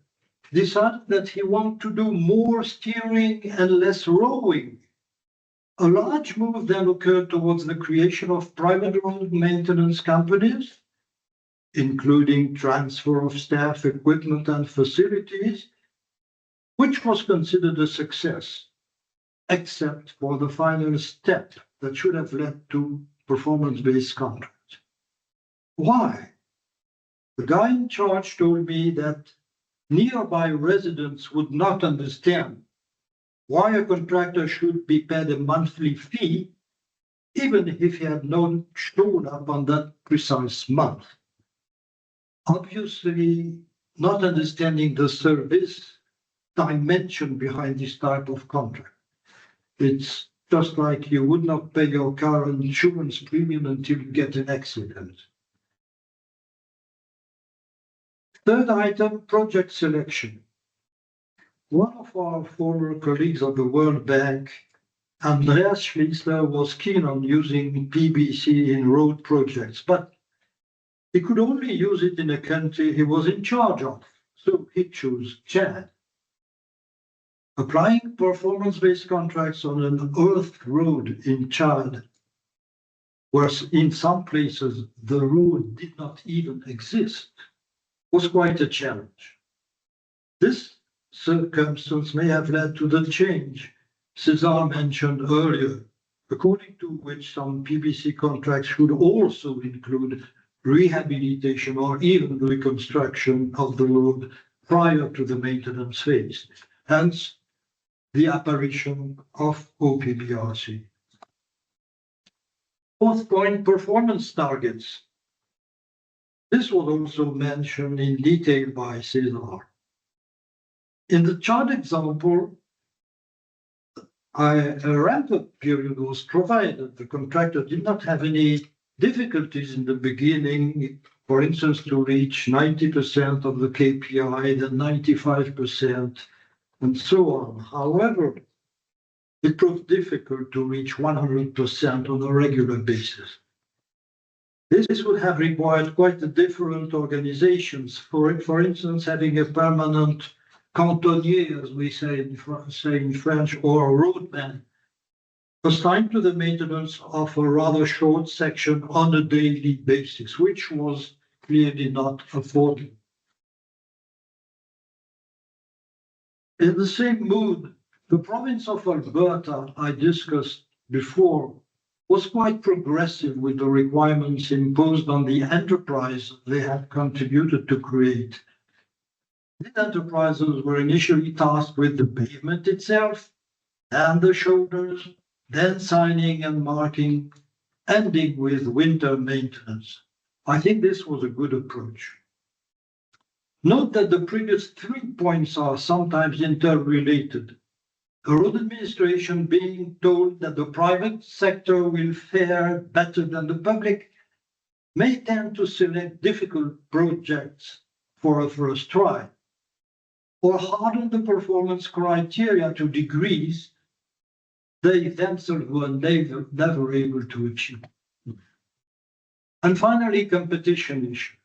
S3: decided that he wanted to do more steering and less rowing. A large move then occurred towards the creation of private road maintenance companies, including transfer of staff, equipment, and facilities, which was considered a success, except for the final step that should have led to performance-based contracts. Why? The guy in charge told me that nearby residents would not understand why a contractor should be paid a monthly fee, even if he had not shown up on that precise month. Obviously, not understanding the service dimension behind this type of contract. It's just like you would not pay your car insurance premium until you get an accident. Third item, project selection. One of our former colleagues of the World Bank, Andreas Schliessler, was keen on using PBC in road projects, but he could only use it in a country he was in charge of, so he chose Chad. Applying performance-based contracts on an earth road in Chad, where in some places the road did not even exist, was quite a challenge. This circumstance may have led to the change César mentioned earlier, according to which some PBC contracts should also include rehabilitation or even reconstruction of the road prior to the maintenance phase, hence the apparition of OPBRC. Fourth point, performance targets. This was also mentioned in detail by César. In the chart example, a ramp-up period was provided. The contractor did not have any difficulties in the beginning, for instance, to reach 90% of the KPI, then 95%, and so on. However, it proved difficult to reach 100% on a regular basis. This would have required quite a different organizations. For instance, having a permanent cantonnier, as we say in French, or a roadman, assigned to the maintenance of a rather short section on a daily basis, which was clearly not affordable. In the same mood, the province of Alberta, I discussed before, was quite progressive with the requirements imposed on the enterprise they had contributed to create. These enterprises were initially tasked with the pavement itself and the shoulders, then signing and marking, ending with winter maintenance. I think this was a good approach. Note that the previous 3 points are sometimes interrelated. The road administration being told that the private sector will fare better than the public may tend to select difficult projects for a first try, or harden the performance criteria to degrees they themselves were never able to achieve. And finally, competition issue.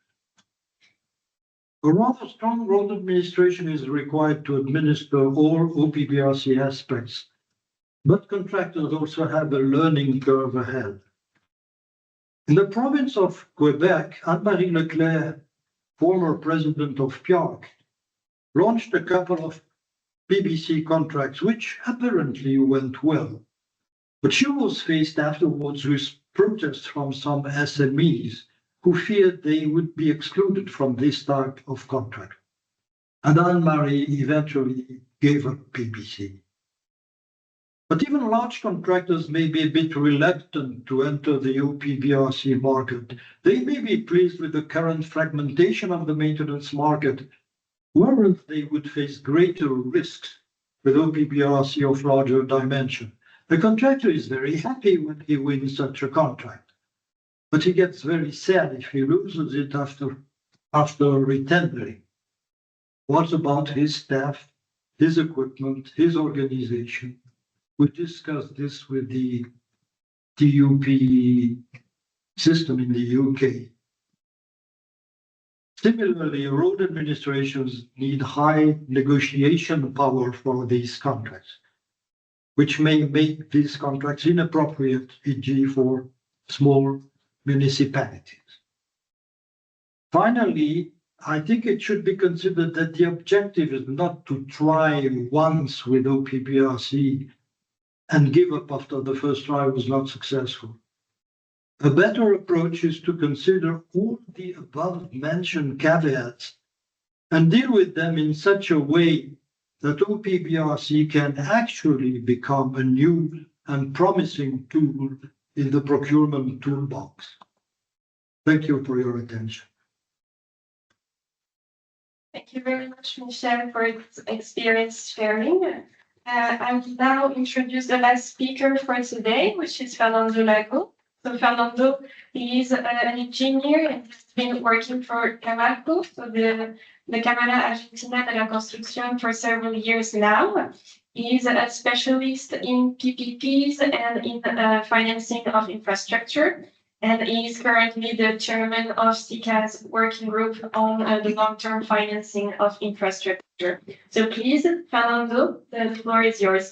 S3: A rather strong road administration is required to administer all OPBRC aspects, but contractors also have a learning curve ahead. In the province of Quebec, Anne-Marie Leclerc, former president of PIARC, launched a couple of PBC contracts, which apparently went well. But she was faced afterwards with protests from some SMEs who feared they would be excluded from this type of contract. And Anne-Marie eventually gave up PBC. But even large contractors may be a bit reluctant to enter the OPBRC market. They may be pleased with the current fragmentation of the maintenance market, whereas they would face greater risks with OPBRC of larger dimension. The contractor is very happy when he wins such a contract, but he gets very sad if he loses it after retendering. What about his staff, his equipment, his organization? We discussed this with the TUP system in the UK. Similarly, road administrations need high negotiation power for these contracts, which may make these contracts inappropriate, e.g. for small municipalities. Finally, I think it should be considered that the objective is not to try once with OPBRC and give up after the first try was not successful. A better approach is to consider all the above-mentioned caveats and deal with them in such a way that OPBRC can actually become a new and promising tool in the procurement toolbox. Thank you for your attention.
S1: Thank you very much, Michel, for its experience sharing. I will now introduce the last speaker for today, which is Fernando Lago. So Fernando is an engineer and has been working for Camarco, so the Cámara Argentina de la Construcción, for several years now. He is a specialist in PPPs and in financing of infrastructure. And he is currently the chairman of CICA's working group on the long-term financing of infrastructure. So please, Fernando, the floor is yours.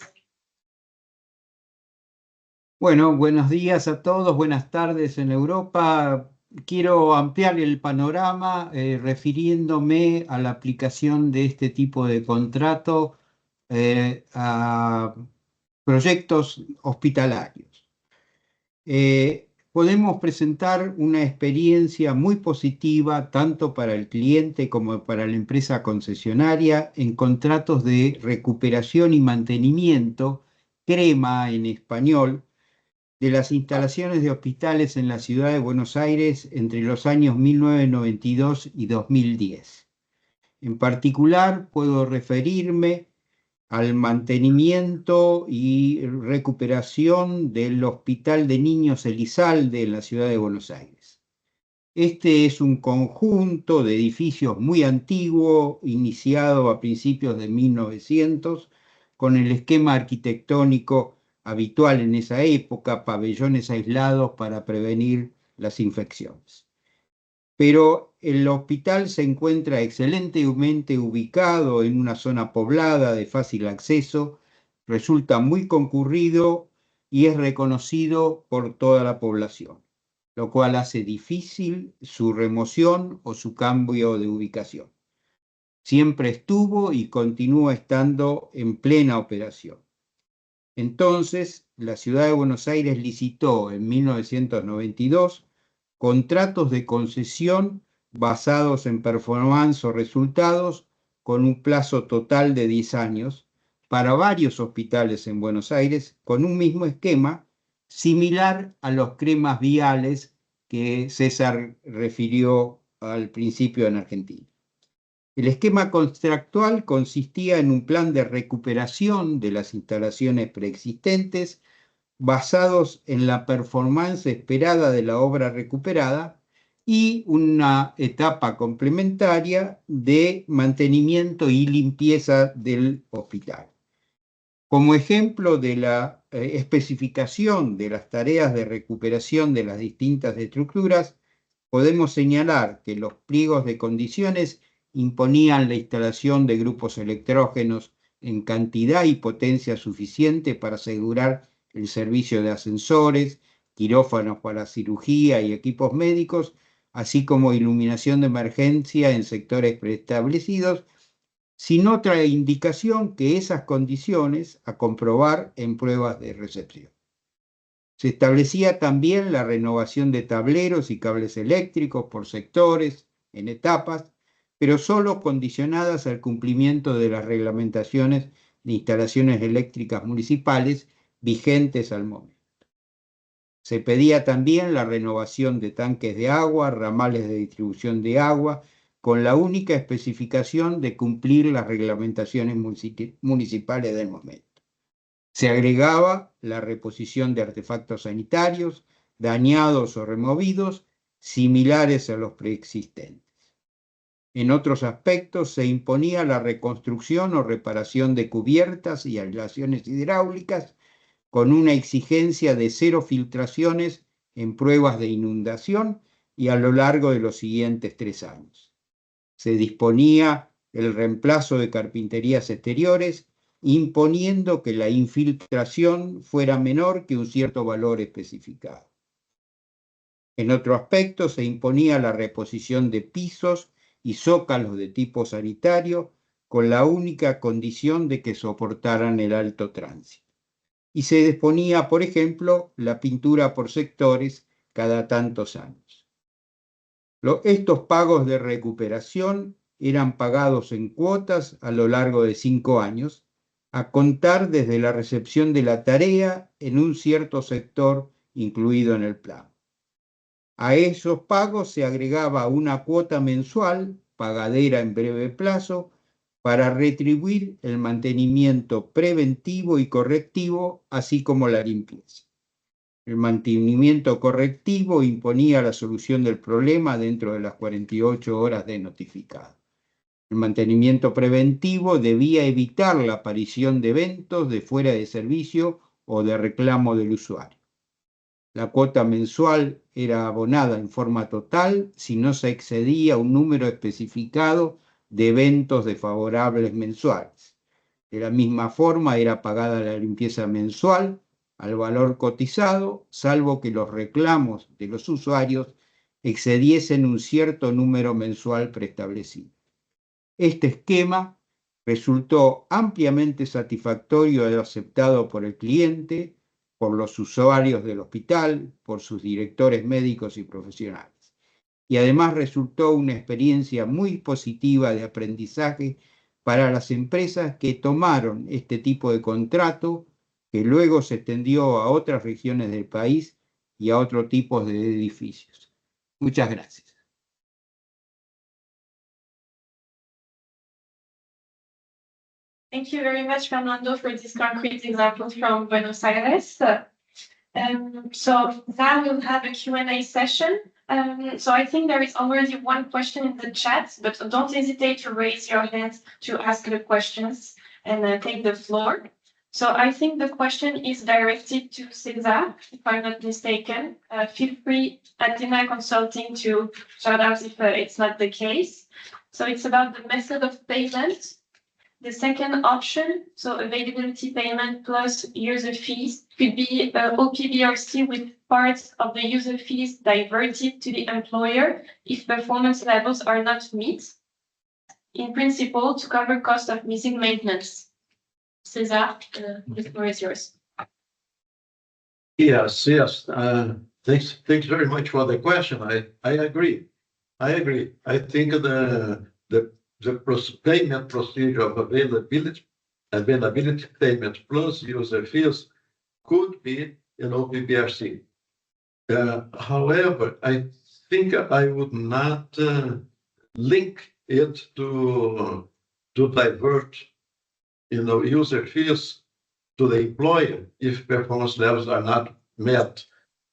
S2: Bueno, buenos días a todos, buenas tardes en Europa. Quiero ampliar el panorama refiriéndome a la aplicación de este tipo de contrato a proyectos hospitalarios. Podemos presentar una experiencia muy positiva tanto para el cliente como para la empresa concesionaria en contratos de recuperación y mantenimiento, CREMA en español, de las instalaciones de hospitales en la ciudad de Buenos Aires entre los años 1992 y 2010. En particular, puedo referirme al mantenimiento y recuperación del Hospital de Niños Elizalde en la ciudad de Buenos Aires. Este es un conjunto de edificios muy antiguo, iniciado a principios de 1900, con el esquema arquitectónico habitual en esa época, pabellones aislados para prevenir las infecciones. Pero el hospital se encuentra excelentemente ubicado en una zona poblada de fácil acceso, resulta muy concurrido y es reconocido por toda la población, lo cual hace difícil su remoción o su cambio de ubicación. Siempre estuvo y continúa estando en plena operación. Entonces, la ciudad de Buenos Aires licitó en 1992 contratos de concesión basados en performance o resultados con un plazo total de 10 años para varios hospitales en Buenos Aires con un mismo esquema similar a los cremas viales que César refirió al principio en Argentina. El esquema contractual consistía en un plan de recuperación de las instalaciones preexistentes basados en la performance esperada de la obra recuperada y una etapa complementaria de mantenimiento y limpieza del hospital. Como ejemplo de la especificación de las tareas de recuperación de las distintas estructuras, podemos señalar que los pliegos de condiciones imponían la instalación de grupos electrógenos en cantidad y potencia suficiente para asegurar el servicio de ascensores, quirófanos para cirugía y equipos médicos, así como iluminación de emergencia en sectores preestablecidos, sin otra indicación que esas condiciones a comprobar en pruebas de recepción. Se establecía también la renovación de tableros y cables eléctricos por sectores, en etapas, pero solo condicionadas al cumplimiento de las reglamentaciones de instalaciones eléctricas municipales vigentes al momento. Se pedía también la renovación de tanques de agua, ramales de distribución de agua, con la única especificación de cumplir las reglamentaciones municipales del momento. Se agregaba la reposición de artefactos sanitarios dañados o removidos, similares a los preexistentes. En otros aspectos se imponía la reconstrucción o reparación de cubiertas y aislaciones hidráulicas con una exigencia de 0 filtraciones en pruebas de inundación y a lo largo de los siguientes 3 años. Se disponía el reemplazo de carpinterías exteriores, imponiendo que la infiltración fuera menor que un cierto valor especificado. En otro aspecto, se imponía la reposición de pisos y zócalos de tipo sanitario con la única condición de que soportaran el alto tránsito. Y se disponía, por ejemplo, la pintura por sectores cada tantos años. Estos pagos de recuperación eran pagados en cuotas a lo largo de 5 años, a contar desde la recepción de la tarea en un cierto sector incluido en el plan. A esos pagos se agregaba una cuota mensual, pagadera en breve plazo, para retribuir el mantenimiento preventivo y correctivo, así como la limpieza. El mantenimiento correctivo imponía la solución del problema dentro de las 48 horas de notificado. El mantenimiento preventivo debía evitar la aparición de eventos de fuera de servicio o de reclamo del usuario. La cuota mensual era abonada en forma total si no se excedía un número especificado de eventos desfavorables mensuales. De la misma forma era pagada la limpieza mensual al valor cotizado, salvo que los reclamos de los usuarios excediesen un cierto número mensual preestablecido. Este esquema resultó ampliamente satisfactorio y aceptado por el cliente, por los usuarios del hospital, por sus directores médicos y profesionales. Y además resultó una experiencia muy positiva de aprendizaje para las empresas que tomaron este tipo de contrato, que luego se extendió a otras regiones del país y a otros tipos de edificios. Muchas gracias.
S1: Thank you very much, Fernando, for these concrete examples from Buenos Aires. So now we'll have a Q&A session. So I think there is already one question in the chat, but don't hesitate to raise your hand to ask the questions and take the floor. So I think the question is directed to César, if I'm not mistaken. Feel free at Dina Consulting to shout out if it's not the case. So it's about the method of payment. The second option, so availability payment plus user fees, could be OPBRC with parts of the user fees diverted to the employer if performance levels are not met, in principle, to cover cost of missing maintenance. César, the floor is yours.
S4: Yes. Thanks very much for the question. I agree. I think the payment procedure of availability payment plus user fees could be in OPBRC. However, I think I would not link it to divert, user fees to the employer if performance levels are not met.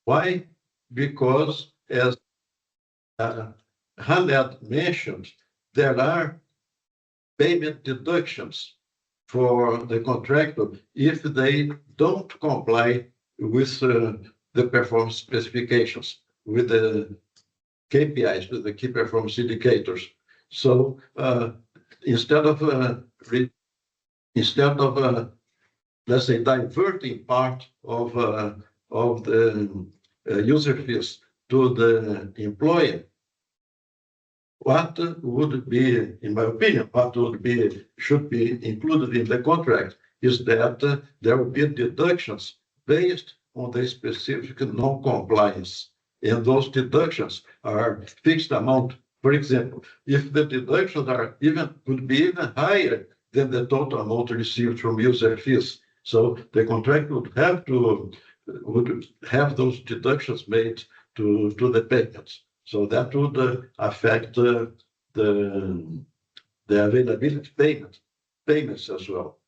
S4: Why? Because as Hamlet mentioned, there are payment deductions for the contractor if they don't comply with the performance specifications, with the KPIs, with the key performance indicators. So instead of let's say diverting part of the user fees to the employer, what would be, in my opinion, should be included in the contract is that there will be deductions based on the specific non-compliance. And those deductions are fixed amount. For example, if the deductions could be even higher than the total amount received from user fees. So the contract would have those deductions made to the payments. So that would affect the availability payments as well.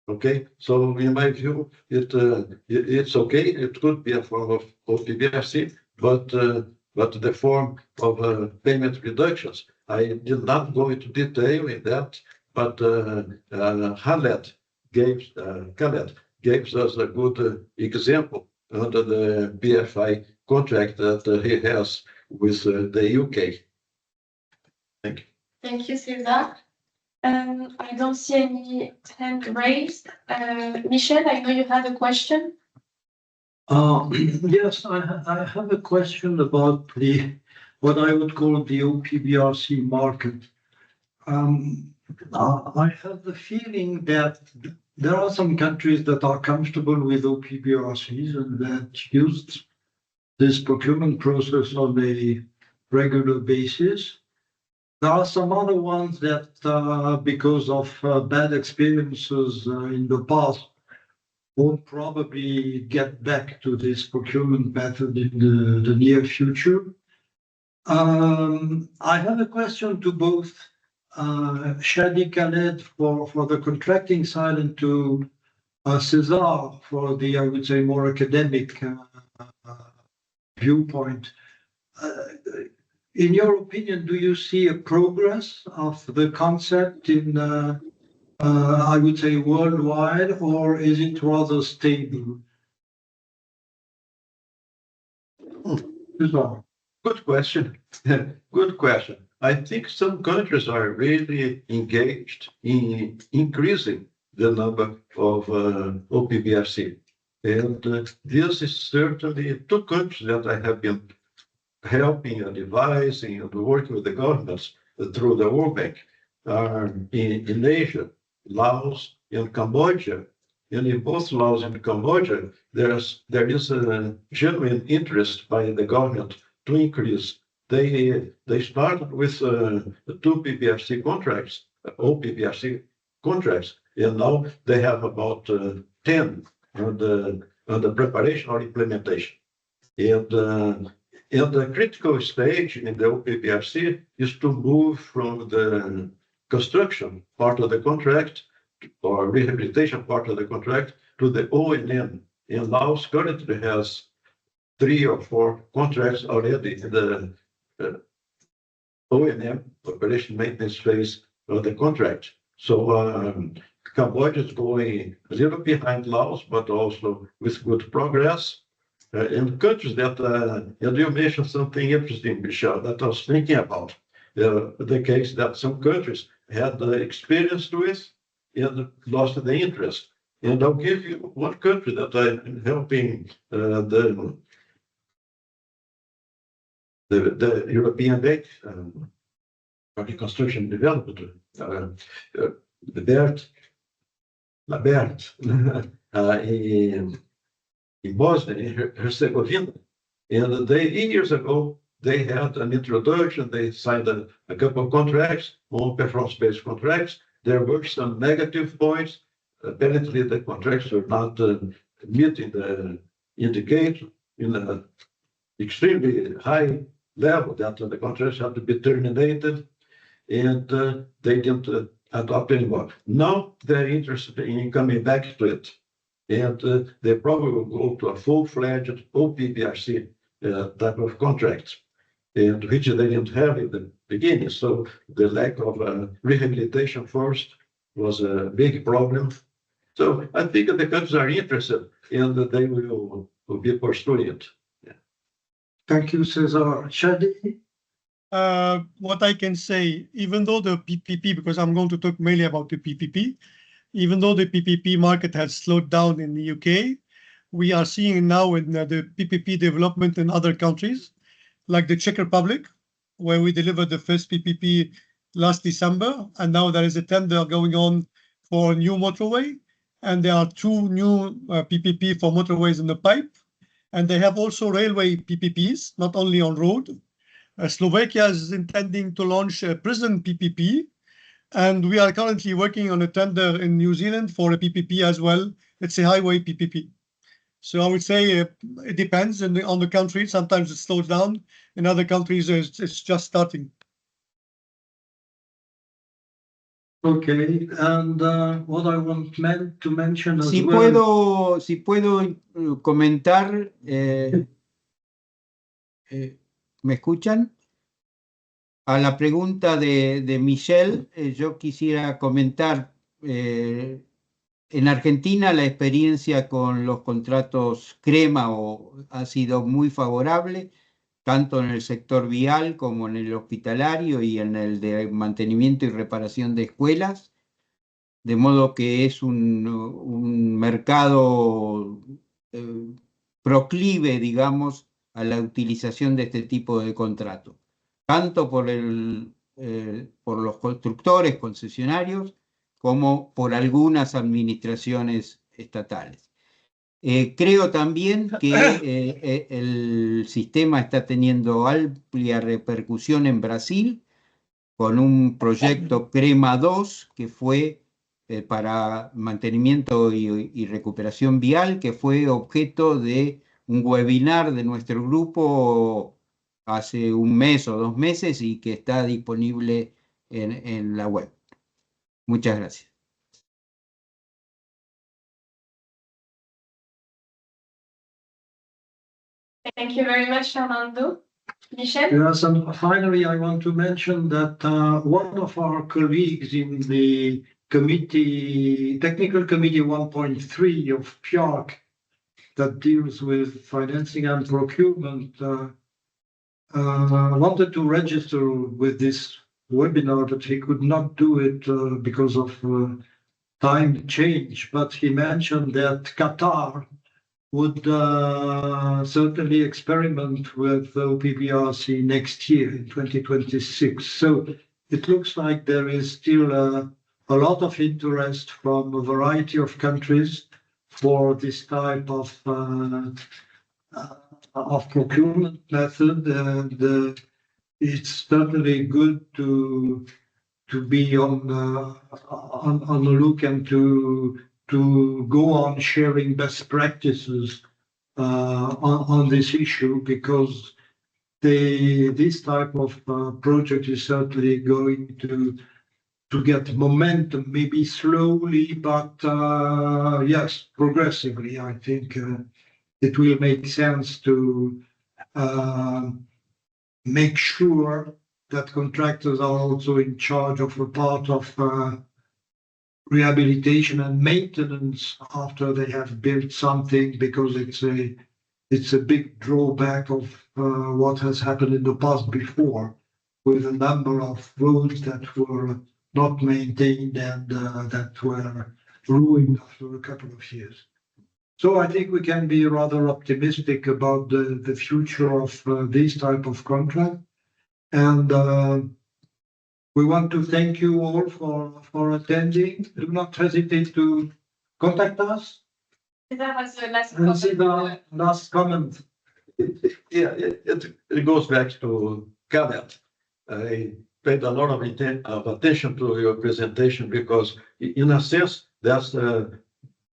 S4: Okay, so in my view, it's okay. It could be a form of OPBRC, but the form of payment reductions, I did not go into detail in that. But Khaled gave us a good example under the BFI contract that he has with the UK. Thank you.
S1: Thank you, Cesar. I don't see any hand raised. Michel, I know you had a question.
S3: Yes, I have a question about what I would call the OPBRC market. I have the feeling that there are some countries that are comfortable with OPBRCs and that use this procurement process on a regular basis. There are some other ones that, because of bad experiences in the past, won't probably get back to this procurement method in the near future. I have a question to both Shadi Khaled for the contracting side and to Cesar for the, I would say, more academic viewpoint. In your opinion, do you see a progress of the concept in, I would say, worldwide, or is it rather stable?
S4: Good question. Good question. I think some countries are really engaged in increasing the number of OPBRC. And this is certainly two countries that I have been helping and advising and working with the governments through the World Bank are in Asia, Laos and Cambodia. And in both Laos and Cambodia, there is a genuine interest by the government to increase. They started with 2 PBRC contracts, OPBRC contracts, and now they have about 10 on the preparation or implementation. And the critical stage in the OPBRC is to move from the construction part of the contract or rehabilitation part of the contract to the O&M. And Laos currently has 3 or 4 contracts already in the O&M, operation maintenance phase of the contract. So Cambodia is going a little behind Laos, but also with good progress. In countries that, and you mentioned something interesting, Michel, that I was thinking about, the case that some countries had the experience with and lost the interest. And I'll give you one country that I'm helping the European Bank for Reconstruction and Development, the BERT, in Bosnia and Herzegovina. And they, years ago, they had an introduction, they signed a couple of contracts, more performance-based contracts. There were some negative points. Apparently, the contracts were not meeting the indicator in an extremely high level that the contracts had to be terminated, and they didn't adopt anymore. Now they're interested in coming back to it, and they probably will go to a full-fledged OPPRC type of contract, and which they didn't have in the beginning. So the lack of rehabilitation first was a big problem. So I think the countries are interested, and they will be pursuing it.
S3: Thank you, Cesar. Shadi?
S6: What I can say, even though the PPP, because I'm going to talk mainly about the PPP, even though the PPP market has slowed down in the UK, we are seeing now in the PPP development in other countries, like the Czech Republic, where we delivered the first PPP last December, and now there is a tender going on for a new motorway, and there are 2 new PPP for motorways in the pipe, and they have also railway PPPs, not only on road. Slovakia is intending to launch a prison PPP, and we are currently working on a tender in New Zealand for a PPP as well. It's a highway PPP. So I would say it depends on the country. Sometimes it slows down. In other countries, it's just starting.
S3: Okay, and what I meant to mention as
S2: Si
S3: well.
S2: puedo comentar, ¿me escuchan? A la pregunta de Michelle, yo quisiera comentar, en Argentina la experiencia con los contratos crema ha sido muy favorable, tanto en el sector vial como en el hospitalario y en el de mantenimiento y reparación de escuelas, de modo que es un mercado proclive, digamos, a la utilización de este tipo de contratos, tanto por los constructores, concesionarios, como por algunas administraciones estatales. Creo también que el sistema está teniendo amplia repercusión en Brasil, con un proyecto CREMA 2, que fue para mantenimiento y recuperación vial, que fue objeto de un webinar de nuestro grupo hace un mes o 2 meses y que está disponible en la web. Muchas gracias.
S1: Thank you very much, Fernando. Michel?
S3: Yes, and finally, I want to mention that one of our colleagues in the technical committee 1.3 of PIARC that deals with financing and procurement wanted to register with this webinar, but he could not do it because of time change. But he mentioned that Qatar would certainly experiment with OPPRC next year in 2026. So it looks like there is still a lot of interest from a variety of countries for this type of procurement method, and it's certainly good to be on the look and to go on sharing best practices on this issue, because this type of project is certainly going to get momentum, maybe slowly, but yes, progressively. I think it will make sense to make sure that contractors are also in charge of a part of rehabilitation and maintenance after they have built something, because it's a big drawback of what has happened in the past before, with a number of roads that were not maintained and that were ruined after a couple of years. So I think we can be rather optimistic about the future of this type of contract. And we want to thank you all for attending. Do not hesitate to contact us.
S1: That was the last
S3: And see
S1: comment.
S3: the last comment.
S4: It goes back to Khaled. I paid a lot of attention to your presentation because, in a sense, that's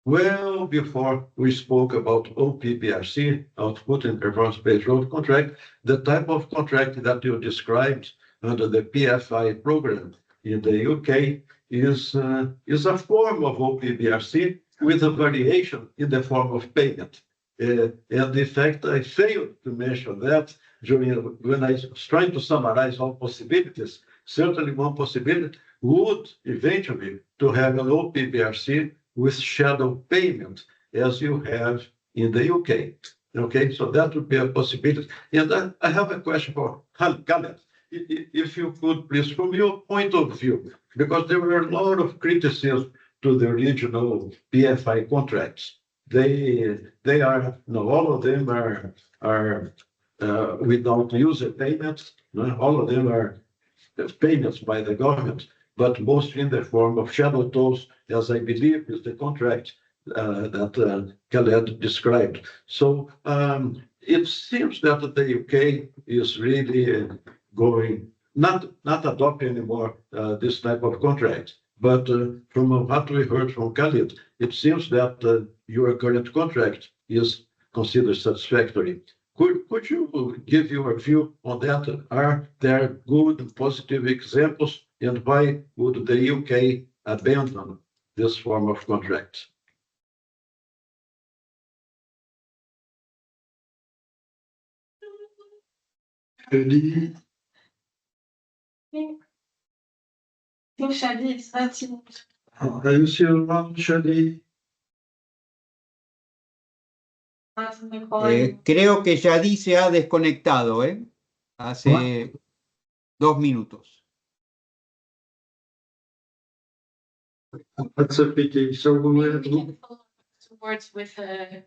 S4: well before we spoke about OPPRC, output and performance-based road contract, the type of contract that you described under the PFI program in the UK is a form of OPPRC with a variation in the form of payment. And in fact, I failed to mention that when I was trying to summarize all possibilities. Certainly one possibility would eventually to have an OPPRC with shadow payment as you have in the UK. Okay, so that would be a possibility. And I have a question for Khaled. If you could please, from your point of view, because there were a lot of criticism to the original PFI contracts. They are, all of them are without user payments. All of them are payments by the government, but mostly in the form of shadow tolls, as I believe is the contract that Khaled described. So it seems that the UK is really going, not adopting anymore this type of contract. But from what we heard from Khaled, it seems that your current contract is considered satisfactory. Could you give your view on that? Are there good and positive examples, and why would the UK abandon this form of contract?
S3: Shadi,
S1: I think Shadi is not in.
S3: are you still around, Shadi?
S1: Not in the call.
S2: Creo que Yadi se ha desconectado, hace 2 minutos.
S3: That's a pity. So we
S1: We
S3: will
S1: can follow afterwards with.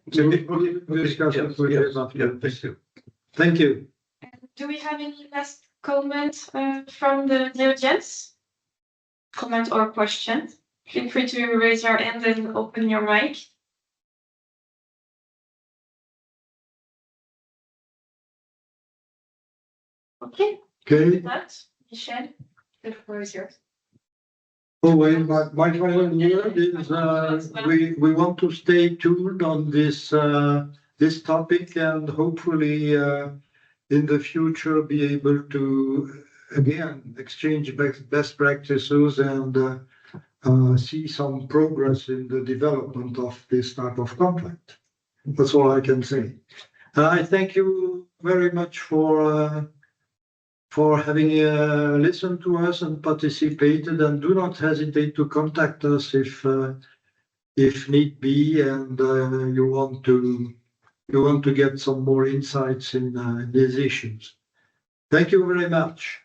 S3: discuss it with
S4: Yes,
S3: you.
S4: yeah, thank you.
S3: Thank you.
S1: Do we have any last comment from the audience? Comment or question? Feel free to raise your hand and open your mic. Okay,
S3: Okay.
S1: with that, Michel, the floor is yours.
S3: Oh, wait, my final word is, we want to stay tuned on this topic and hopefully, in the future, be able to, again, exchange best practices and, see some progress in the development of this type of contract. That's all I can say. I thank you very much for having listened to us and participated, and do not hesitate to contact us if need be, and you want to get some more insights in these issues. Thank you very much.